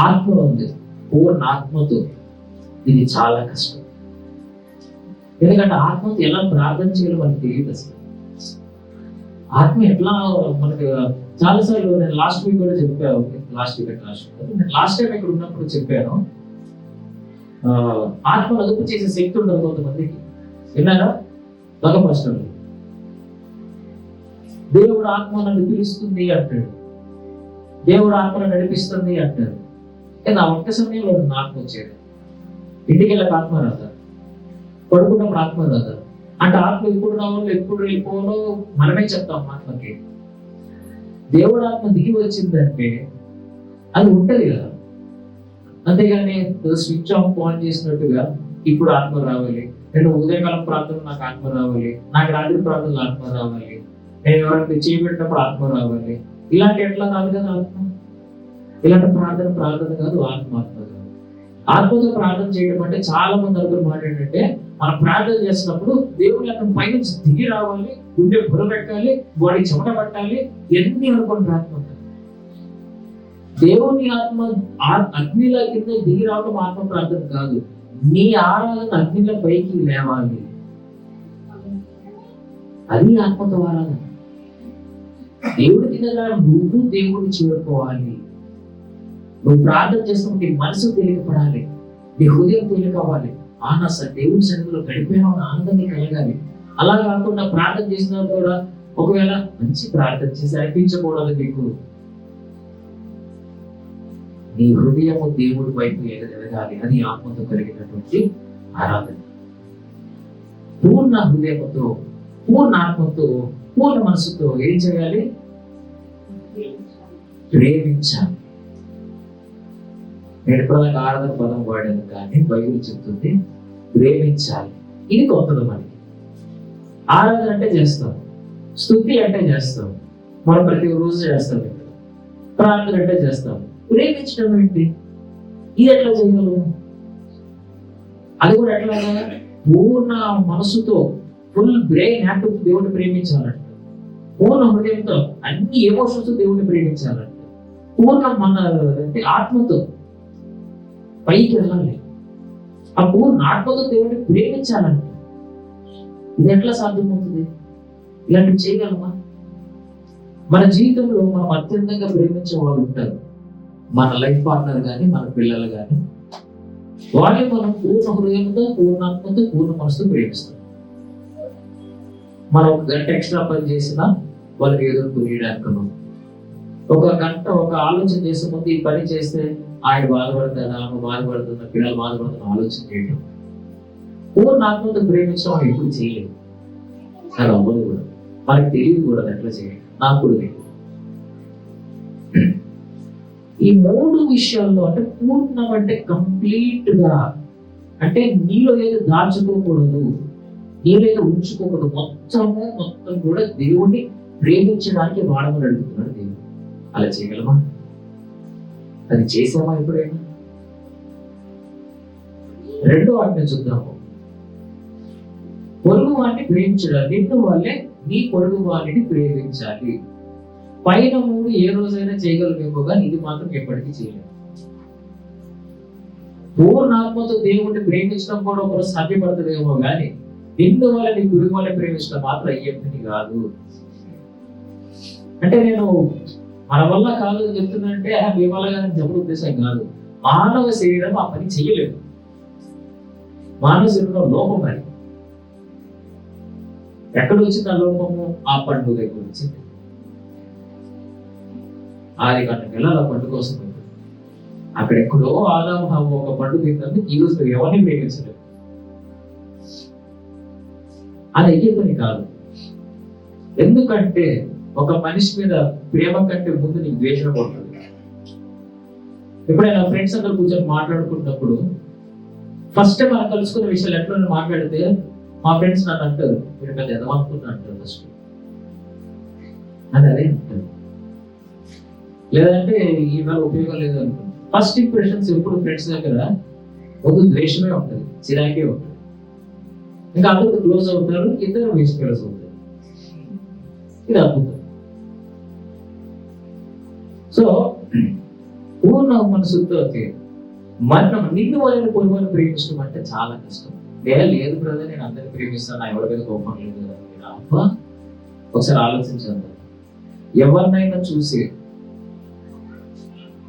ఆత్మ ఉంది. పూర్ణ ఆత్మతో ఇది చాలా కష్టం. ఎందుకంటే ఆత్మతో ఎలా ప్రార్థన చేయాలో మనకు తెలియదు అసలు. ఆత్మ ఎట్లా మనకు చాలాసార్లు నేను లాస్ట్ వీక్ కూడా చెప్పాను. లాస్ట్ టైం ఇక్కడ ఉన్నప్పుడు చెప్పాను. ఆత్మను అదుపు చేసే శక్తి ఉండదు కొంతమందికి. విన్నారా? దొంగపరచడం. దేవుడు ఆత్మ నన్ను పిలుస్తుంది అంటాడు, దేవుడు ఆత్మను నడిపిస్తుంది అంటాడు. నా ఒక్క సమయంలో ఆత్మ వచ్చాడు. ఇంటికి వెళ్ళక ఆత్మ రాదా? పడుకున్నప్పుడు ఆత్మ రాదా? అంటే ఆత్మ ఎప్పుడు రావాలో ఎప్పుడు వెళ్ళిపోవాలో మనమే చెప్తాం ఆత్మకి. దేవుడు ఆత్మ దిగి వచ్చిందంటే అది ఉంటది కదా. అంతేగాని స్విచ్ ఆఫ్ ఆన్ చేసినట్టుగా ఇప్పుడు ఆత్మ రావాలి, నేను ఉదయకాలం ప్రార్థన నాకు ఆత్మ రావాలి, నాకు రాత్రి ప్రార్థనలు ఆత్మ రావాలి, నేను ఎవరైనా చేయబెట్టినప్పుడు ఆత్మ రావాలి, ఇలాంటి ఎట్లా రాదు కదా ఆత్మ. ఇలాంటి ప్రార్థన కాదు, ఆత్మ కాదు. ఆత్మతో ప్రార్థన చేయడం అంటే చాలా మంది అనుకున్న మాట ఏంటంటే, మనం ప్రార్థన చేసినప్పుడు దేవుని అతను పైనుంచి దిగి రావాలి, గుండె బుర్రబెట్టాలి, బాడీ చెమట పట్టాలి, ఎన్ని అనుకుని ప్రార్థన. దేవుని ఆత్మ అగ్నిల కింద దిగి రావడం ఆత్మ ప్రార్థన కాదు. నీ ఆరాధన అగ్నిల పైకి లేవాలి, అది ఆత్మతో ఆరాధన. దేవుడి కింద నువ్వు దేవుడిని చేరుకోవాలి. నువ్వు ప్రార్థన చేస్తున్నప్పుడు నీ మనసు తేలికపడాలి, నీ హృదయం తేలికవ్వాలి. సార్ దేవుడి సన్నిధిలో గడిపోయిన ఆనందాన్ని కలగాలి. అలా కాకుండా ప్రార్థన చేసిన కూడా ఒకవేళ మంచి ప్రార్థన చేసి అనిపించకూడదు నీకు. నీ హృదయము దేవుడి వైపు ఎదగాలి. అది ఆత్మతో కలిగినటువంటి ఆరాధన. పూర్ణ హృదయంతో, పూర్ణ ఆత్మతో, పూర్ణ మనసుతో ఏం చేయాలి? ప్రేమించాలి. నేను ఇప్పుడు ఆరాధన పదం వాడాను, కానీ బైబిల్ చెప్తుంది ప్రేమించాలి. ఇది కొత్తది మనకి. ఆరాధన అంటే చేస్తాం, స్తుతి అంటే చేస్తాం, మనం ప్రతి రోజు చేస్తాం, ప్రార్థన అంటే చేస్తాం. ప్రేమించడం ఏంటి? ఇది ఎట్లా చేయగలము? అది కూడా ఎట్లాగా? పూర్ణ మనసుతో, ఫుల్ బ్రెయిన్ యాక్టివ్ దేవుడిని ప్రేమించాలంట. పూర్ణ హృదయంతో, అన్ని ఎమోషన్స్ దేవుడిని ప్రేమించాలంట. పూర్ణ మన అంటే ఆత్మతో పైకి వెళ్ళాలి. ఆ పూర్ణ ఆత్మతో దేవుడిని ప్రేమించాలంట. ఇది ఎట్లా సాధ్యమవుతుంది? ఇలాంటివి చేయగలమా? మన జీవితంలో మనం అత్యంతంగా ప్రేమించే వాళ్ళు ఉంటారు, మన లైఫ్ పార్ట్నర్ కానీ, మన పిల్లలు కానీ. వాళ్ళని మనం పూర్ణ హృదయంతో, పూర్ణ ఆత్మతో, పూర్ణ మనసుతో ప్రేమిస్తాం. మనం ఒక గంట ఎక్స్ట్రా పని చేసినా వాళ్ళకి ఏదో కొనియడానికను, ఒక గంట ఒక ఆలోచన చేసే ముందు ఈ పని చేస్తే ఆయన బాధపడతాడా, ఆమె బాధపడుతున్నా, పిల్లలు బాధపడుతున్నా ఆలోచన చేయడం. పూర్ణ ఆత్మతో ప్రేమించడం ఎప్పుడు చేయలేదు, అది అవ్వదు కూడా, మనకి తెలియదు కూడా ఎట్లా చేయాలి. నాకు కూడా తెలియదు. ఈ మూడు విషయాల్లో అంటే పూర్ణం అంటే కంప్లీట్ గా, అంటే నీలో ఏదో దాచుకోకూడదు, నీలో ఏదో ఉంచుకోకూడదు, మొత్తం కూడా దేవుణ్ణి ప్రేమించడానికి వాడమని అడుగుతున్నాడు దేవుడు. అలా చేయగలమా? అది చేసామా ఎప్పుడైనా? రెండో ఆజ్ఞ చూద్దాము. పొరుగు వాడిని ప్రేమించడం, నిన్ను వల్లే నీ పొరుగు వాడిని ప్రేమించాలి. పైన 3 ఏ రోజైనా చేయగలమేమో కానీ ఇది మాత్రం ఎప్పటికీ చేయలేము. పూర్ణాత్మతో దేవుడిని ప్రేమించడం కూడా ఒకరోజు సాధ్యపడుతుందేమో కానీ నిన్ను వల్ల నీ గురి వల్ల ప్రేమించడం మాత్రం అయ్యే పని కాదు. అంటే నేను మన వల్ల కాదు అని చెప్తున్నానంటే మీ వల్ల కానీ చెప్పడం ఉద్దేశం కాదు. మానవ శరీరం ఆ పని చేయలేదు. మానవ శరీరంలో లోపం అది. ఎక్కడ వచ్చింది ఆ లోపము? ఆ పండు దగ్గర వచ్చింది. ఆదికాండం నెలల పండు కోసం అక్కడెక్కడో ఆదాము హవ్వ ఒక పండు తింటే ఈ రోజు ఎవరిని ప్రేమించలేదు. అది అయ్యే పని కాదు. ఎందుకంటే ఒక మనిషి మీద ప్రేమ కంటే ముందు నీకు ద్వేషం పడుతుంది. ఎప్పుడైనా ఫ్రెండ్స్ అందరూ కూర్చొని మాట్లాడుకున్నప్పుడు ఫస్ట్ మనం కలుసుకునే విషయాలు ఎట్లా మాట్లాడితే మా ఫ్రెండ్స్ నన్ను అంటారు, మీరు పెద్ద ఎదవనుకున్నా అంటారు ఫస్ట్. అది అదే అంటారు. లేదంటే ఈవేళ ఉపయోగం లేదు అనుకుంటారు. ఫస్ట్ ఇంప్రెషన్స్ ఎప్పుడు ఫ్రెండ్స్ దగ్గర ముందు ద్వేషమే ఉంటుంది, చిరాకే ఉంటుంది. ఇంకా అందరూ క్లోజ్ అవుతారు, ఇద్దరు వేస్ట్ క్లోజ్ అవుతారు. ఇది అద్భుతం. సో పూర్ణ మనసుతో మనం నిన్ను వాళ్ళని పొరుగుని ప్రేమించడం అంటే చాలా కష్టం. లేదు బ్రదర్, నేను అందరిని ప్రేమిస్తాను, నా ఎవరి మీద కోపం లేదు కదా. అబ్బా, ఒకసారి ఆలోచించండి. ఎవరినైనా చూసి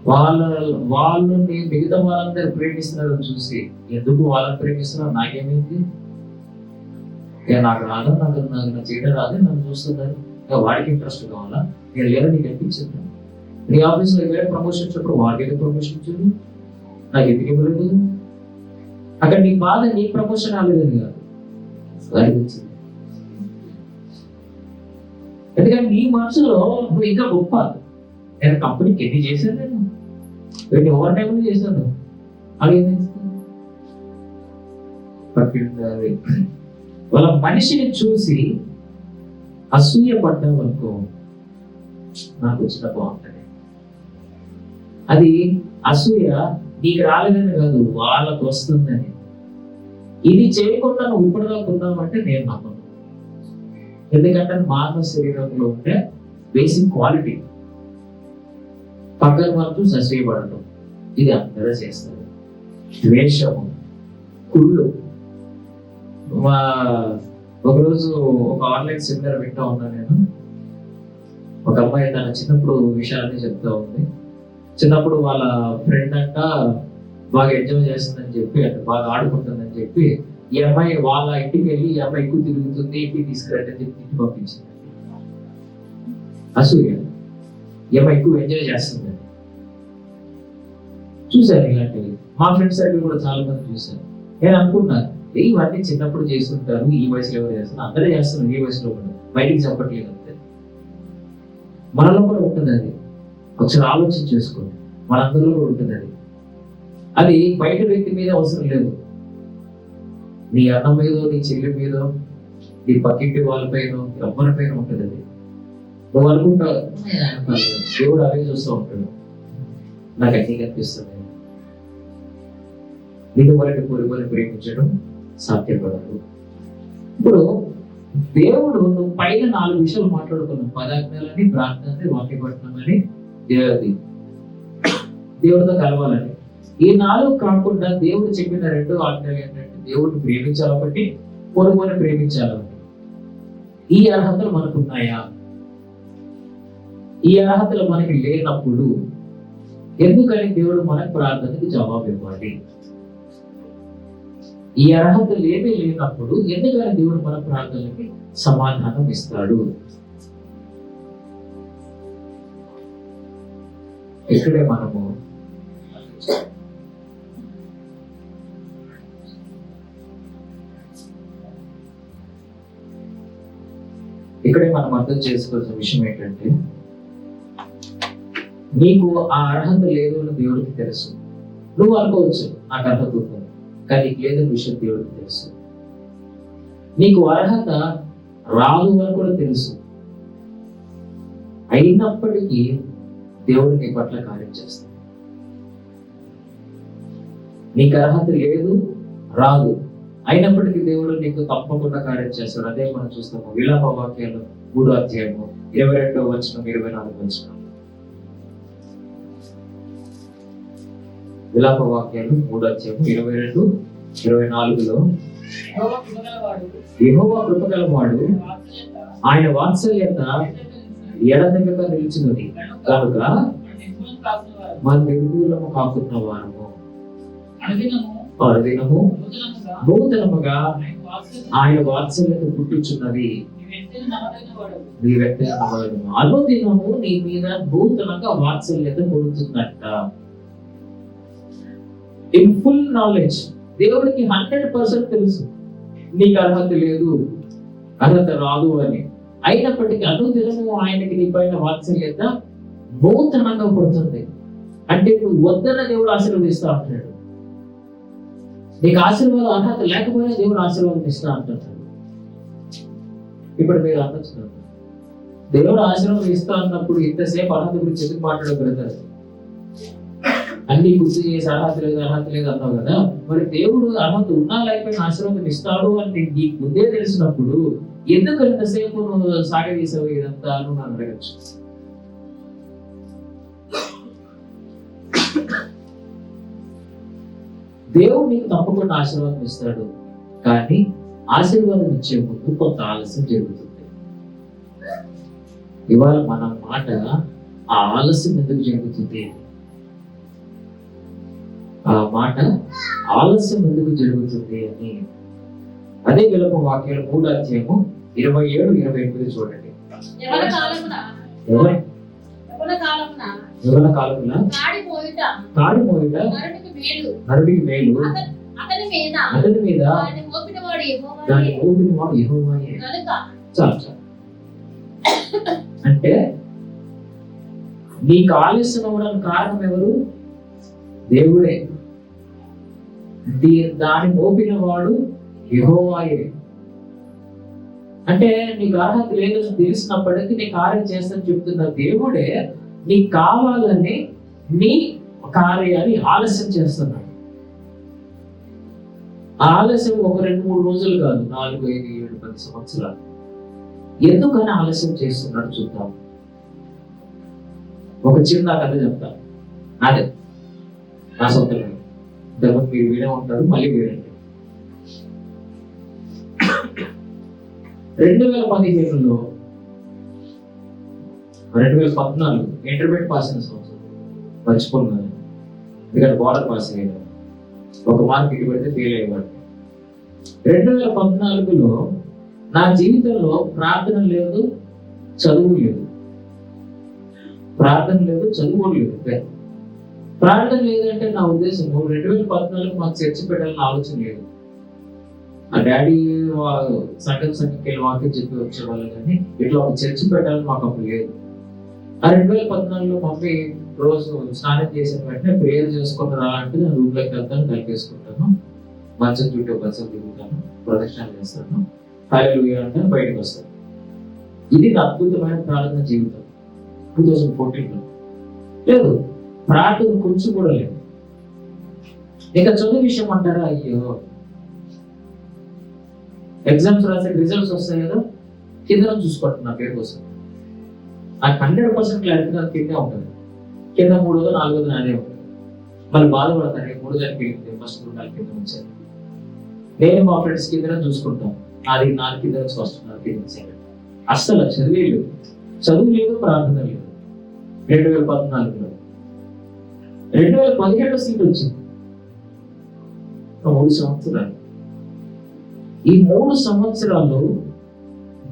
వాళ్ళని మిగతా వాళ్ళందరూ ప్రేమిస్తున్నారని చూసి ఎందుకు వాళ్ళని ప్రేమిస్తున్నారు, నాకేమైంది, నాకు రాదా, నాకు నా చేయడం రాదు, నన్ను చూస్తున్నారు, వాడికి ఇంట్రెస్ట్ కావాలా, నేను లేదా నీకు అనిపించింది. నీ ఆఫీస్లో వేరే ప్రమోషన్ ఇచ్చినప్పుడు వాడికి ఏదో ప్రమోషన్ ఇచ్చాడు, నాకు ఎందుకు ఇవ్వలేదు. అక్కడ నీ బాధ నీ ప్రమోషన్ రాలేదని కాదు, వాడికి వచ్చింది. ఎందుకంటే నీ మనసులో నువ్వు ఇంకా గొప్ప, నేను కంపెనీకి ఎన్ని చేశాను, నేను ఓవర్ టైం చేశాను, అది వాళ్ళ మనిషిని చూసి అసూయ పడ్డాం అనుకో, నాకు వచ్చిన బాగుంటుంది. అది అసూయ నీకు రాలేదని కాదు, వాళ్ళకు వస్తుందని. ఇది చేయకుండా నువ్వు ఇప్పటిదాకా ఉన్నావంటే నేను నమ్మను. ఎందుకంటే మానవ శరీరంలో ఉంటే బేసిక్ క్వాలిటీ పక్కన వరకు ససేయబడటం, ఇది అందరూ చేస్తారు. ద్వేషము, కుళ్ళు. ఒకరోజు ఒక ఆన్లైన్ సెమినార్ వింటా ఉన్నా నేను. ఒక అమ్మాయి తన చిన్నప్పుడు విషయాన్ని చెప్తా ఉంది. చిన్నప్పుడు వాళ్ళ ఫ్రెండ్ అంట బాగా ఎంజాయ్ చేస్తుందని చెప్పి, అంటే బాగా ఆడుకుంటుందని చెప్పి ఈ అమ్మాయి వాళ్ళ ఇంటికి వెళ్ళి ఈ అమ్మాయి ఎక్కువ తిరుగుతుంది, ఇంటికి తీసుకురండి అని చెప్పి ఇంటికి పంపించింది. అసూయ. ఈ అమ్మాయి ఎక్కువ ఎంజాయ్ చేస్తుంది. చూశాను ఇలాంటివి, మా ఫ్రెండ్స్ సర్కిల్ కూడా చాలా మంది చూశాను. నేను అనుకున్నాను ఇవన్నీ చిన్నప్పుడు చేస్తుంటారు, ఈ వయసులో ఎవరు చేస్తారు, అందరూ చేస్తున్నారు ఈ వయసులో కూడా, బయటికి చెప్పట్లేదు అంతే. మనలో కూడా ఉంటుంది అది. ఒకసారి ఆలోచన చేసుకోండి, మనందరిలో కూడా ఉంటుంది అది. అది బయట వ్యక్తి మీద అవసరం లేదు. నీ అన్న మీదో, నీ చెల్లి మీదో, నీ పక్కింటి వాళ్ళపైన, ఎవరి పైన ఉంటుంది అది. నువ్వు అనుకుంటావు దేవుడు అవే చూస్తూ ఉంటాడు, నాకు అన్నీ కనిపిస్తుంది. నిన్ను వాళ్ళని పొరుగుని ప్రేమించడం సాధ్యపడదు. ఇప్పుడు దేవుడు నువ్వు పైన 4 విషయాలు మాట్లాడుకున్నావు, 10 ఆజ్ఞలని, ప్రార్థన, వాక్యపట్నం అని, దేవుడితో కలవాలని. ఈ 4 కాకుండా దేవుడు చెప్పిన 2 ఆజ్ఞలు ఏంటంటే దేవుడిని ప్రేమించాలి ఒకటి, పొరుగుని ప్రేమించాలి ఒకటి. ఈ అర్హతలు మనకున్నాయా? ఈ అర్హతలు మనకి లేనప్పుడు ఎందుకని దేవుడు మన ప్రార్థనకి జవాబు ఇవ్వాలి? ఈ అర్హతలు ఏమీ లేనప్పుడు ఎందుకని దేవుడు మన ప్రార్థనలకి సమాధానం ఇస్తాడు? ఇక్కడే మనము అర్థం చేసుకోవాల్సిన విషయం ఏంటంటే, నీకు ఆ అర్హత లేదు అని దేవుడికి తెలుసు. నువ్వు అనుకోవచ్చు నాకు అర్హత ఉందని, కానీ నీకు లేదని విషయం దేవుడికి తెలుసు. నీకు అర్హత రాదు అని కూడా తెలుసు. అయినప్పటికీ దేవుడు నీ పట్ల కార్యం చేస్తాడు. నీకు అర్హత లేదు, రాదు. అయినప్పటికీ దేవుడు నీకు తప్పకుండా కార్యం చేస్తాడు. అదే మనం చూస్తాము విలాప వాక్యాలు 3వ అధ్యాయము 22వ వచనం 24వ వచనం. విలాప వాక్యాలు 3వ అధ్యాయము 22, 24లో యెహోవా కృపగలవాడు, ఆయన వాత్సల్యత ఎడతెగక నిలిచినది కనుక మన నిర్మూలము కాకున్న వారము అనుదినము నూతనముగా ఆయన వాత్సల్యత పుట్టుచున్నది. నీ వ్యక్తి అనుదినము నీ మీద నూతనంగా వాత్సల్యత పుడుతుందంట. In full knowledge. దేవుడికి 100% తెలుసు నీకు అర్హత లేదు, అర్హత రాదు అని. అయినప్పటికీ అనుదినము ఆయనకి నీ పైన వాత్సల్యత నూతనంగా పుడుతుంది. అంటే నువ్వు వద్దన్న దేవుడు ఆశీర్వదిస్తా అంటాడు. నీకు ఆశీర్వాదం అర్హత లేకపోయినా దేవుడు ఆశీర్వాదం ఇస్తా అంటున్నాడు. ఇప్పుడు మీరు ఆలోచిస్తున్నారు, దేవుడు ఆశీర్వాదం ఇస్తా అన్నప్పుడు ఇంతసేపు అర్హత గురించి ఎందుకు మాట్లాడగలుగుతారు? అన్ని గుర్తు చేసి అర్హత లేదు అన్నావు కదా. మరి దేవుడు అర్హత ఉన్నా లేకపోయినా ఆశీర్వాదం ఇస్తాడు అని నీకు ముందే తెలిసినప్పుడు ఎందుకు ఇంతసేపు నువ్వు సాగదీసావు ఇదంతా అని నన్ను అడగచ్చు. దేవుడు నీకు తప్పకుండా ఆశీర్వాదం ఇస్తాడు, కానీ ఆశీర్వాదం ఇచ్చే ముందు కొంత ఆలస్యం జరుగుతుంది. ఇవాళ మన మాట ఆ ఆలస్యం ఎందుకు జరుగుతుంది? ఆ మాట ఆలస్యం ఎందుకు జరుగుతుంది అని అదే విలాప వాక్యాలు 3వ అధ్యాయము 27, 28 చూడండి. యవన కాలమున కాడి మోయుట నరుడికి మేలు, అతని మీద దాన్ని మోపినవాడు యెహోవాయే. చాలు. అంటే నీకు ఆలస్యం అవ్వడానికి కారణం ఎవరు? దేవుడే. దాన్ని మోపిన వాడు యెహోవాయే. అంటే నీకు అర్హత లేదని తెలిసినప్పటికీ నీ కార్యం చేస్తానని చెప్తున్న దేవుడే నీకు కావాలని నీ కార్యాన్ని ఆలస్యం చేస్తున్నాడు. ఆలస్యం ఒక 2-3 రోజులు కాదు, 4, 5, 7, 10 సంవత్సరాలు. ఎందుకని ఆలస్యం చేస్తున్నాడు చూద్దాం. ఒక చిన్న కథ చెప్తా. అదే నా సొంత ఇంతకుముందు మీరు వినే ఉంటారు, మళ్ళీ వినండి. 2015లో 2014 ఇంటర్మీడియట్ పాస్ అయిన సంవత్సరం మర్చిపోతున్నాను. ఎందుకంటే బార్డర్ పాస్ అయ్యాను, ఒక మార్క్ ఇటు పెడితే ఫెయిల్ అయ్యేవాడు. 2014లో నా జీవితంలో ప్రార్థన లేదు, చదువు లేదు. ప్రార్థన లేదు, చదువు లేదు. ప్రార్థన లేదంటే నా ఉద్దేశం 2014 మాకు చర్చ పెట్టాలని ఆలోచన లేదు. ఆ డాడీ సంఘంకి వెళ్ళి వాక్యం చెప్పి వచ్చేవాళ్ళు, కానీ ఇట్లా ఒక చర్చ పెట్టాలని మాకు అప్పుడు లేదు. ఆ 2014లో మమ్మీ రోజు స్నానం చేసిన వెంటనే ప్రేయర్ చేసుకుని రా అంటే నేను రూమ్లోకి వెళ్తాను, కలిపేసుకుంటాను, మంచం చుట్టూ బస్సులు తిరుగుతాను, ప్రదక్షిణాలు చేస్తాను, హల్లెలూయా అంటే బయటకు వస్తాను. ఇది నా అద్భుతమైన ప్రార్థన జీవితం 2014లో. లేదు, ప్రార్థన కొంచెం కూడా లేదు. ఇక చదువు విషయం అంటారా? అయ్యో, ఎగ్జామ్స్ రాసే రిజల్ట్స్ వస్తాయి కదా, కింద చూసుకోండి నా పేరు కోసం. నాకు 100% క్లారిటీ నాకు కిందే ఉంటుంది. కింద 3వ 4వ నాదే ఉంటుంది. మళ్ళీ బాధపడతాను, 3 దానికి వెళ్ళింది ఫస్ట్ 2 కింద వచ్చాను. నేను మా ఫ్రెండ్స్ కింద చూసుకుంటాం, నాది 4 కింద ఫస్ట్ 4 కింద సెకండ్. అస్సలు చదువు లేదు, ప్రార్థన లేదు. 2014లో 2017 సీట్ వచ్చింది. 3 సంవత్సరాలు. ఈ 3 సంవత్సరాలు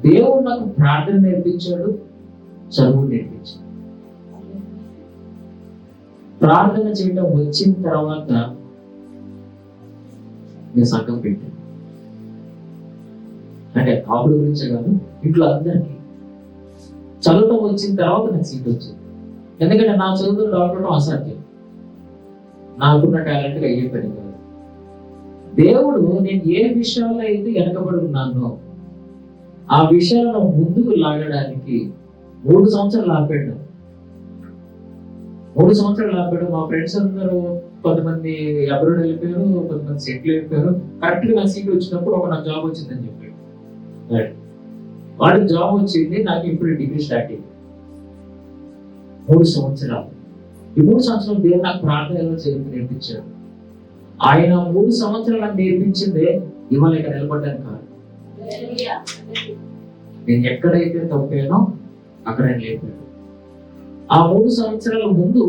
దేవుడు నాకు ప్రార్థన నేర్పించాడు, చదువు నేర్పించాడు. ప్రార్థన చేయడం వచ్చిన తర్వాత నేను సంఘం పెట్టాను. అంటే ఆవిడ గురించే కాదు, ఇంట్లో అందరికీ. చదవటం వచ్చిన తర్వాత నాకు సీట్ వచ్చింది. ఎందుకంటే నా చదువుతో డాక్టర్లో అసాధ్యం, నాకున్న టాలెంట్ అయ్యే పని కాదు. దేవుడు నేను ఏ విషయాల్లో అయితే వెనకబడి ఉన్నానో ఆ విషయాలను ముందుకు లాగడానికి 3 సంవత్సరాలు ఆపాడు. 3 సంవత్సరాలు ఆపాడు. మా ఫ్రెండ్స్ అందరూ కొంతమంది అబ్రాడ్ వెళ్ళిపోయారు, కొంతమంది సెటిల్ అయిపోయారు. కరెక్ట్ గా నా సీట్ వచ్చినప్పుడు నాకు జాబ్ వచ్చిందని చెప్పాడు. వాడికి జాబ్ వచ్చింది, నాకు ఇప్పుడు డిగ్రీ స్టార్ట్ అయింది. 3 సంవత్సరాలు. ఈ 3 సంవత్సరాలు దేవుడు నాకు ప్రార్థన ఎలా చేయాలని నేర్పించాడు. ఆయన 3 సంవత్సరాలు నాకు నేర్పించిందే ఇవాళ ఇక్కడ నిలబడ్డాను కాదు. నేను ఎక్కడైతే తప్పానో అక్కడ ఆయన లేపాడు. ఆ 3 సంవత్సరాల ముందు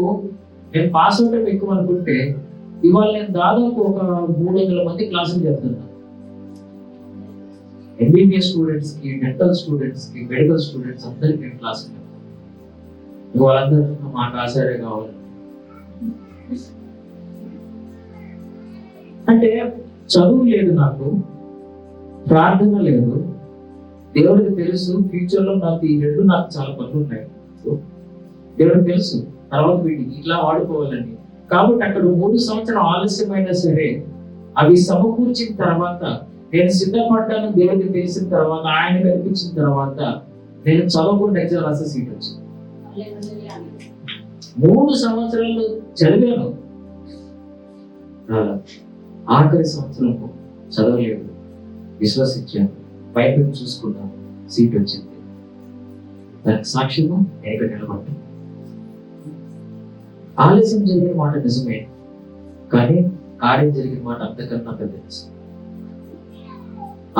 నేను పాస్ అవటం ఎక్కువ అనుకుంటే ఇవాళ నేను దాదాపు ఒక 300 మంది క్లాసులు చెప్తున్నాను. ఎంబీబీఎస్ స్టూడెంట్స్ కి, డెంటల్ స్టూడెంట్స్ కి, మెడికల్ స్టూడెంట్స్ అందరికి నేను క్లాసులు చెప్తాను. వాళ్ళందరూ మాకు ఆచార్య కావాలి అంటే చదువు లేదు, నాకు ప్రార్థన లేదు. దేవుడికి తెలుసు ఫ్యూచర్ లో నాకు ఈ 2 నాకు చాలా పనులు ఉన్నాయి. దేవుడికి తెలుసు తర్వాత వీటిని ఇట్లా వాడుకోవాలని. కాబట్టి అక్కడ 3 సంవత్సరాలు ఆలస్యమైనా సరే అవి సమకూర్చిన తర్వాత, నేను సిద్ధపడ్డాను దేవుడికి తెలిసిన తర్వాత, ఆయన కనిపించిన తర్వాత నేను చదవకుండా ఎగ్జామ్ రాసే సీట్ వచ్చింది. 3 సంవత్సరాలు చదివాను, ఆఖరి సంవత్సరం చదవలేదు, విశ్వసించాను, పైకి చూసుకున్నాను, సీట్ వచ్చింది. దానికి సాక్ష్యము నేను ఇక్కడ నిలబడ్డాను. ఆలస్యం జరిగిన మాట నిజమే, కానీ కార్యం జరిగిన మాట అంతకన్నా పెద్ద నిజం.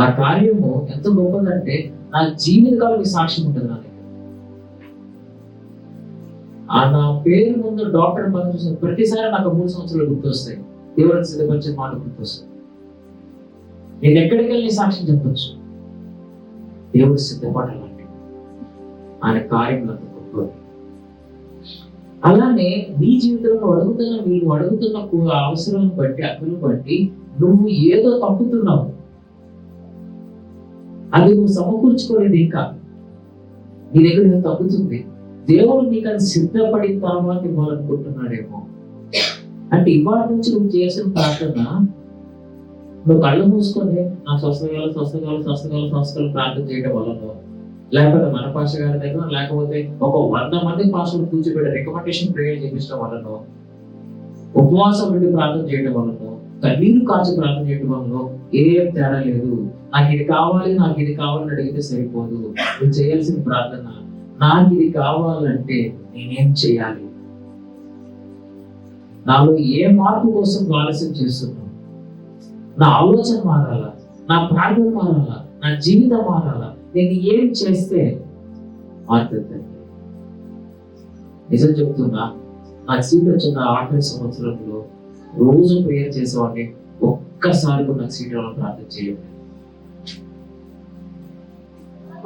ఆ కార్యము ఎంత గొప్పదంటే నా జీవితకాలం ఈ సాక్ష్యం ఉంటుంది. నా దగ్గర నా పేరు ముందు డాక్టర్ పని చూసిన ప్రతిసారి నాకు 3 సంవత్సరాలు గుర్తొస్తాయి. దేవుడికి సిద్ధపరిచిన మాట గుర్తొస్తాయి. నేను ఎక్కడికి వెళ్ళి సాక్ష్యం చెప్పచ్చు. దేవుడు సిద్ధపడాలంటే ఆయన కార్యంలో గొప్పది. అలానే నీ జీవితంలో అడుగుతున్న అవసరాలను బట్టి, అక్కలను బట్టి నువ్వు ఏదో తప్పుతున్నావు. అది నువ్వు సమకూర్చుకోలేదు. ఇంకా నీ దగ్గర తప్పుతుంది. దేవుడు నీకు అది సిద్ధపడిన తర్వాత ఇవ్వాలనుకుంటున్నాడేమో. అంటే ఇవాళ నుంచి నువ్వు చేసిన ప్రార్థన, నువ్వు కళ్ళు మూసుకొని నా స్వస్థకాలు ప్రార్థన చేయడం వల్ల, లేకపోతే మన పాష గారి దగ్గర, లేకపోతే ఒక 100 మంది పాస్టర్లు కూర్చోబెట్టి రికమెండేషన్ ప్రేయర్ చేయించడం వలన, ఉపవాసం నుండి ప్రార్థన చేయడం వలన, కన్నీరు కాచి ప్రార్థన చేయడం వలన ఏం తేడా లేదు. నాకు ఇది కావాలని అడిగితే సరిపోదు. నువ్వు చేయాల్సిన ప్రార్థన, నాకు ఇది కావాలంటే నేనేం చేయాలి, నాలో ఏ మార్పు కోసం ఆలస్యం చేస్తున్నాను, నా ఆలోచన మారాలా, నా ప్రార్థన మారాలా, నా జీవితం మారాలా, నేను ఏం చేస్తే మారుతుంది. నిజం చెప్తున్నా, నాకు సీట్ వచ్చిన ఆఖరి సంవత్సరంలో రోజు ప్రేయర్ చేసేవాడిని. ఒక్కసారి కూడా నాకు సీట్ రావాలని ప్రార్థన చేయలేదు.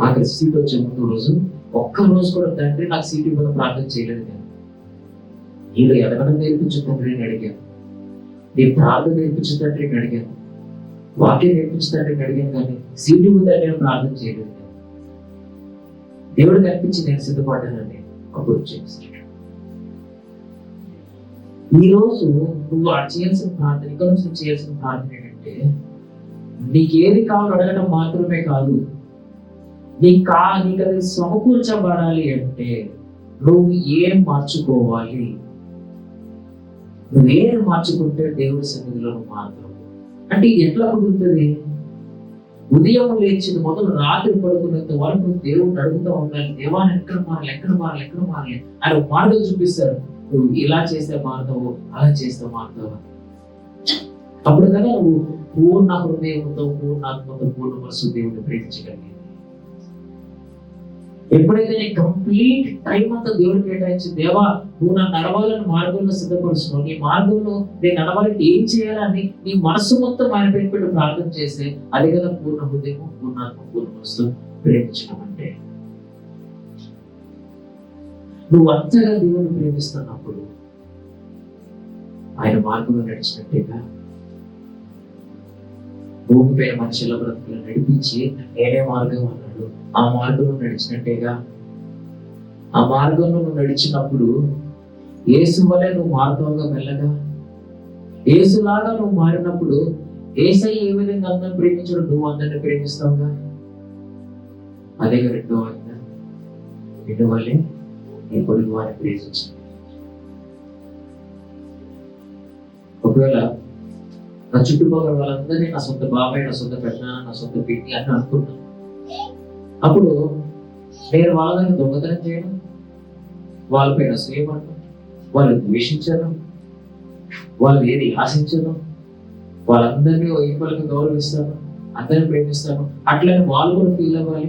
ఆఖరి సీట్ వచ్చే ముందు రోజు ఒక్క రోజు కూడా తండ్రి నాకు సీట్ ఇవ్వడం ప్రార్థన చేయలేదు. నేను నీలో ఎదగడం నేర్పించు తండ్రి అని అడిగాను. నీ ప్రార్థన నేర్పించు తండ్రి అని అడిగాను. వాక్యం నేర్పించు తండ్రి అని అడిగాను. కానీ సీట్ ఇవ్వదని నేను ప్రార్థన చేయలేదు. దేవుడు కనిపించి నేను సిద్ధపడ్డానని అప్పుడు చేస్తాను. ఈ రోజు నువ్వు చేయాల్సిన ప్రార్థన, ఇక్కడ నుంచి నువ్వు చేయాల్సిన ప్రార్థన ఏంటంటే, నీకు ఏది కావాలో అడగడం మాత్రమే కాదు, నీకు అది సమకూర్చబడాలి అంటే నువ్వు ఏం మార్చుకోవాలి. నువ్వేం మార్చుకుంటే దేవుడి సన్నిధిలో నువ్వు మాత్రం. అంటే ఇది ఎట్లా కుదురుతుంది? ఉదయం లేచిన మొదలు రాత్రి పడుకునేంత వరకు దేవుడిని అడుగుతూ ఉండాలి. దేవాన్ని ఎక్కడ మారాలి ఆయన మార్గం చూపిస్తారు. నువ్వు ఇలా చేస్తే మారుతావు, అలా చేస్తే మారుతావు. అప్పుడు కదా నువ్వు పూర్ణ హృదయంతో, పూర్ణాత్మతో, పూర్ణ మనసు దేవుడిని ప్రేమించగలిగి. ఎప్పుడైతే నేను కంప్లీట్ టైం అంతా దేవుడు కేటాయించి, దేవా నువ్వు నా నడవాలని మార్గంలో సిద్ధపరుస్తున్నావు, నీ మార్గంలో నేను నడవాలంటే ఏం చేయాలని నీ మనసు మొత్తం ఆయన పెట్టి ప్రార్థన చేస్తే అదే కదా పూర్ణ హృదయం, పూర్ణాత్మ, పూర్ణ మనసు ప్రేమించడం అంటే. నువ్వు అంతగా దేవుడిని ప్రేమిస్తున్నప్పుడు ఆయన మార్గంలో నడిచినట్టేగా. భూమిపైన మనుషుల బ్రతుకులు నడిపించి నేనే మార్గం అన్నాడు. ఆ మార్గంలో నడిచినట్టేగా. ఆ మార్గంలో నువ్వు నడిచినప్పుడు యేసు వలె నువ్వు మారుతావుగా మెల్లగా. యేసులాగా నువ్వు మారినప్పుడు యేసయ్య ఏ విధంగా అందరిని ప్రేమించడం, నువ్వు అందరిని ప్రేమిస్తావుగా. అదే రెండో ఆజ్ఞ, నిన్ను వల్లే నీ పొరుగు వారిని ప్రేమించు. ఒకవేళ నా చుట్టుపక్కల వాళ్ళందరినీ నా సొంత బాబాయ్, నా సొంత పెద్దనాన్న, నా సొంత పిన్ని అని అనుకున్నాను. అప్పుడు నేను వాళ్ళని దొంగతనం చేయను, వాళ్ళపైన అసూయపడను, వాళ్ళు ద్వేషించను, వాళ్ళు ఏది ఆశించను, వాళ్ళందరినీ ఈక్వల్గా గౌరవిస్తాను, అందరిని ప్రేమిస్తాను. అట్లనే వాళ్ళు కూడా ఫీల్ అవ్వాలి.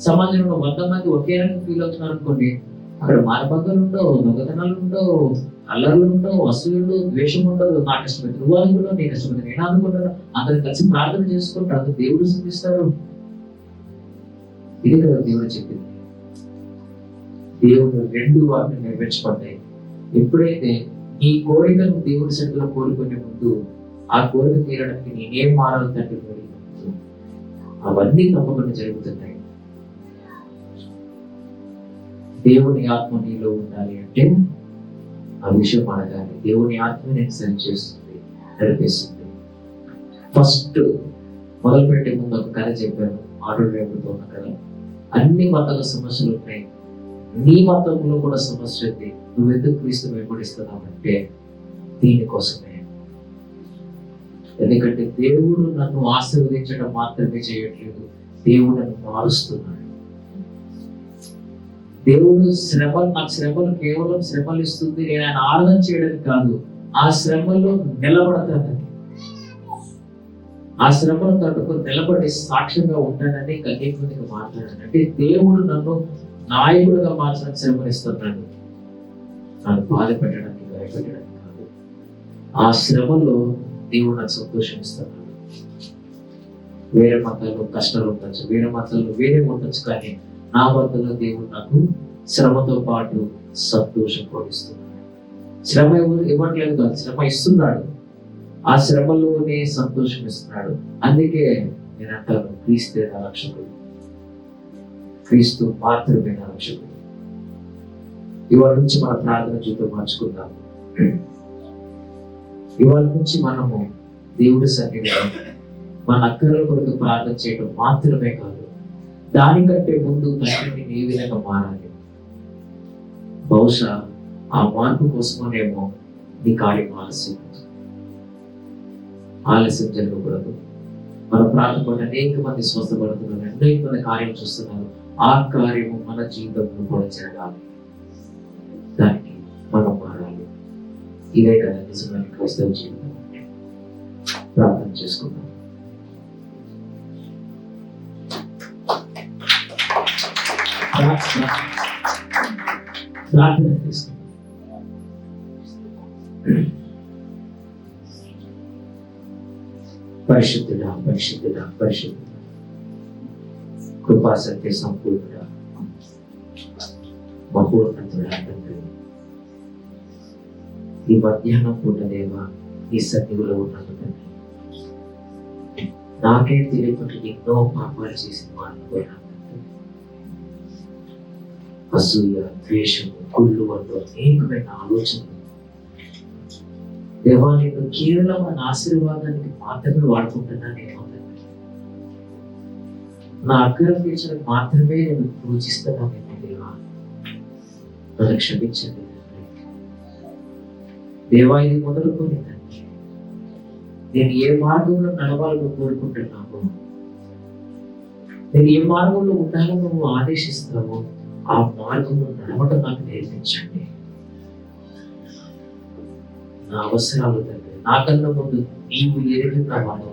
సమాజంలో 100 మంది ఒకే రకంగా ఫీల్ అవుతున్నారు అనుకోండి, అక్కడ మానభంగాలు ఉండవు, దొంగతనాలు ఉండవు, అల్లర్లు ఉండవు, అసూయులు, ద్వేషం ఉండదు. నా కష్టమైతే నువ్వు అనుకుంటావు, నీ కష్టమైతే నేను అనుకుంటాను. అందరు కలిసి ప్రార్థన చేసుకుంటారు, అందరు దేవుడు చూపిస్తారు. ఇది కదా దేవుడు చెప్పింది. దేవుడు 2 వాటిని నెరవేర్చబడ్డాయి. ఎప్పుడైతే నీ కోరికను దేవుడి సన్నిధిలో కోరుకునే ముందు ఆ కోరిక తీరడానికి నేనేం మారాలి తండ్రి, అవన్నీ తప్పకుండా జరుగుతున్నాయి. దేవుని ఆత్మ నీలో ఉండాలి అంటే ఆ విషయం అడగాలి. దేవుని ఆత్మ నేను సరి చేస్తుంది, నడిపిస్తుంది. ఫస్ట్ మొదలుపెట్టే ముందు ఒక కథ చెప్పాను, ఆటో డ్రైవర్తో ఉన్న కథ. అన్ని మతాల సమస్యలు ఉన్నాయి, నీ మతంలో కూడా సమస్య ఉంది. నువ్వెందుకు క్రీస్తు వెంబడిస్తున్నావంటే దీనికోసమే. ఎందుకంటే దేవుడు నన్ను ఆశీర్వదించడం మాత్రమే చేయట్లేదు, దేవుడు నన్ను మారుస్తున్నాడు. దేవుడు నాకు కేవలం శ్రమలు ఇస్తుంది, నేను ఆయన ఆరాధన చేయడానికి కాదు, ఆ శ్రమలో నిలబడతానని, ఆ శ్రమను తట్టుకొని నిలబడి సాక్ష్యంగా ఉంటానని గట్టిగా మాట్లాడాను. అంటే దేవుడు నన్ను నాయకుడిగా మార్చడానికి శ్రమలు ఇస్తున్నాడు, నన్ను బాధ పెట్టడానికి, భయపెట్టడానికి కాదు. ఆ శ్రమలో దేవుడు నాకు సంతోషం ఇస్తున్నాడు. వేరే మతాల్లో కష్టాలు ఉండొచ్చు, వేరే మతాల్లో వేరే ఉండొచ్చు, కానీ నా మతంలో దేవుడు నాకు శ్రమతో పాటు సంతోషం కూడా ఇస్తున్నాడు. శ్రమ ఇవ్వట్లేదు కాదు, శ్రమ ఇస్తున్నాడు. ఆ శ్రమలోనే సంతోషం ఇస్తున్నాడు. అందుకే నేను అంటాను, క్రీస్తే నా రక్షకుడు, క్రీస్తు మాత్రమే నా రక్షకుడు. ఇవాళ నుంచి మన ప్రార్థన జీవితం మార్చుకుందాము. ఇవాళ నుంచి మనము దేవుడి సన్నిధిలో మన అక్కర్ల కొరకు ప్రార్థన చేయడం మాత్రమే కాదు, దానికంటే ముందు తండ్రిని ఏ విధంగా మారాలి. బహుశా ఆ మార్పు కోసమేమో నీ కార్యం ఆలస్యం జరగకూడదు. మన ప్రార్థన అనేక మంది స్వస్థపడుతున్నారు, అనేక మంది కార్యం చూస్తున్నారు. ఆ కార్యము మన జీవితంలో కూడా జరగాలి, దానికి మనం మారాలి. ఇదే కదా నిజమైన క్రైస్తవ జీవితం. ప్రార్థన చేసుకుందాం. ప్రార్థన చేసుకుందాం. పరిశుద్ధుడా, పరిశుద్ధుడా, పరిశుద్ధుడా, కృపా సత్య సంపూర్ణుడా, మహోన్నతుడా తండ్రి, ఈ మధ్యాహ్నం పూట దేవా నీ సన్నిధిలో ఉన్నాను తండ్రి. నాకే తెలియకుండా ఎన్నో పాపాలు చేసిన వాడిని, అసూయ, ద్వేషము, కుళ్ళు వంటి అనేకమైన ఆలోచనలు దేవా, నేను కేవలం నా ఆశీర్వాదానికి మాత్రమే వాడుకుంటున్నానేమో, నా అగ్రం తీర్చడానికి మాత్రమే నేను పూజిస్తున్నానేమో దేవా, నన్ను క్షమించండి దేవా. ఇది మొదలుకొని నేను ఏ మార్గంలో నడవాలని కోరుకుంటున్నావు, నేను ఏ మార్గంలో ఉండాలని నువ్వు ఆదేశిస్తావు, ఆ మార్గంలో నడవటం నాకు నేర్పించండి. నా అవసరాలు తండ్రి, నాకన్నా ముందు నీవు ఎరిగిన వాడవు,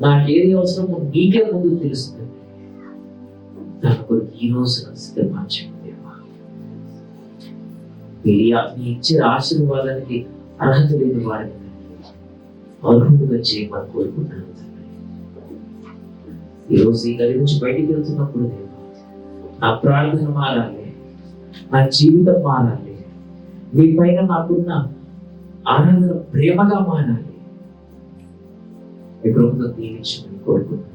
నాకేది అవసరమో నీకే ముందు తెలుస్తుంది. దాని ఈ రోజు సిద్ధపరచండి దేవా. నీ ఇచ్చే ఆశీర్వాదానికి అర్హత లేని వారిని అర్హుడుగా చేయమని కోరుకుంటున్నాను తండ్రి. ఈరోజు ఈ గది నుంచి బయటికి వెళ్తున్నప్పుడు దేవా, నా ప్రార్థన మారాలి, నా జీవితం మారాలి, మీ పైన నాకున్న ఆనంద ప్రేమగా మారాలి. ఈ ప్రభుత్వం దీవించమని కోరుకుంటున్నాను.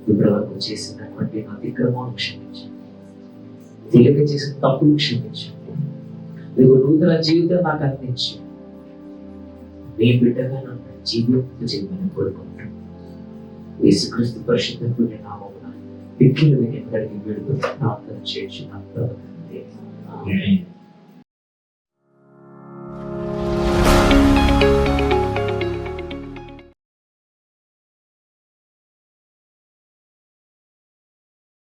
ఇప్పటి వరకు చేసినటువంటి నా అతిక్రమాలను క్షమించండి, తెలియక చేసిన తప్పులు క్షమించండి. మీకు నూతన జీవితం నాకు అందించి మీ బిడ్డగా నన్ను జీవింపు చేయమని కోరుకుంటున్నాను. యేసుక్రీస్తు పరిశుద్ధ నామమున పిక్కిలు విని ఎక్కడికి వేడుకొని ప్రార్థన చేయించిన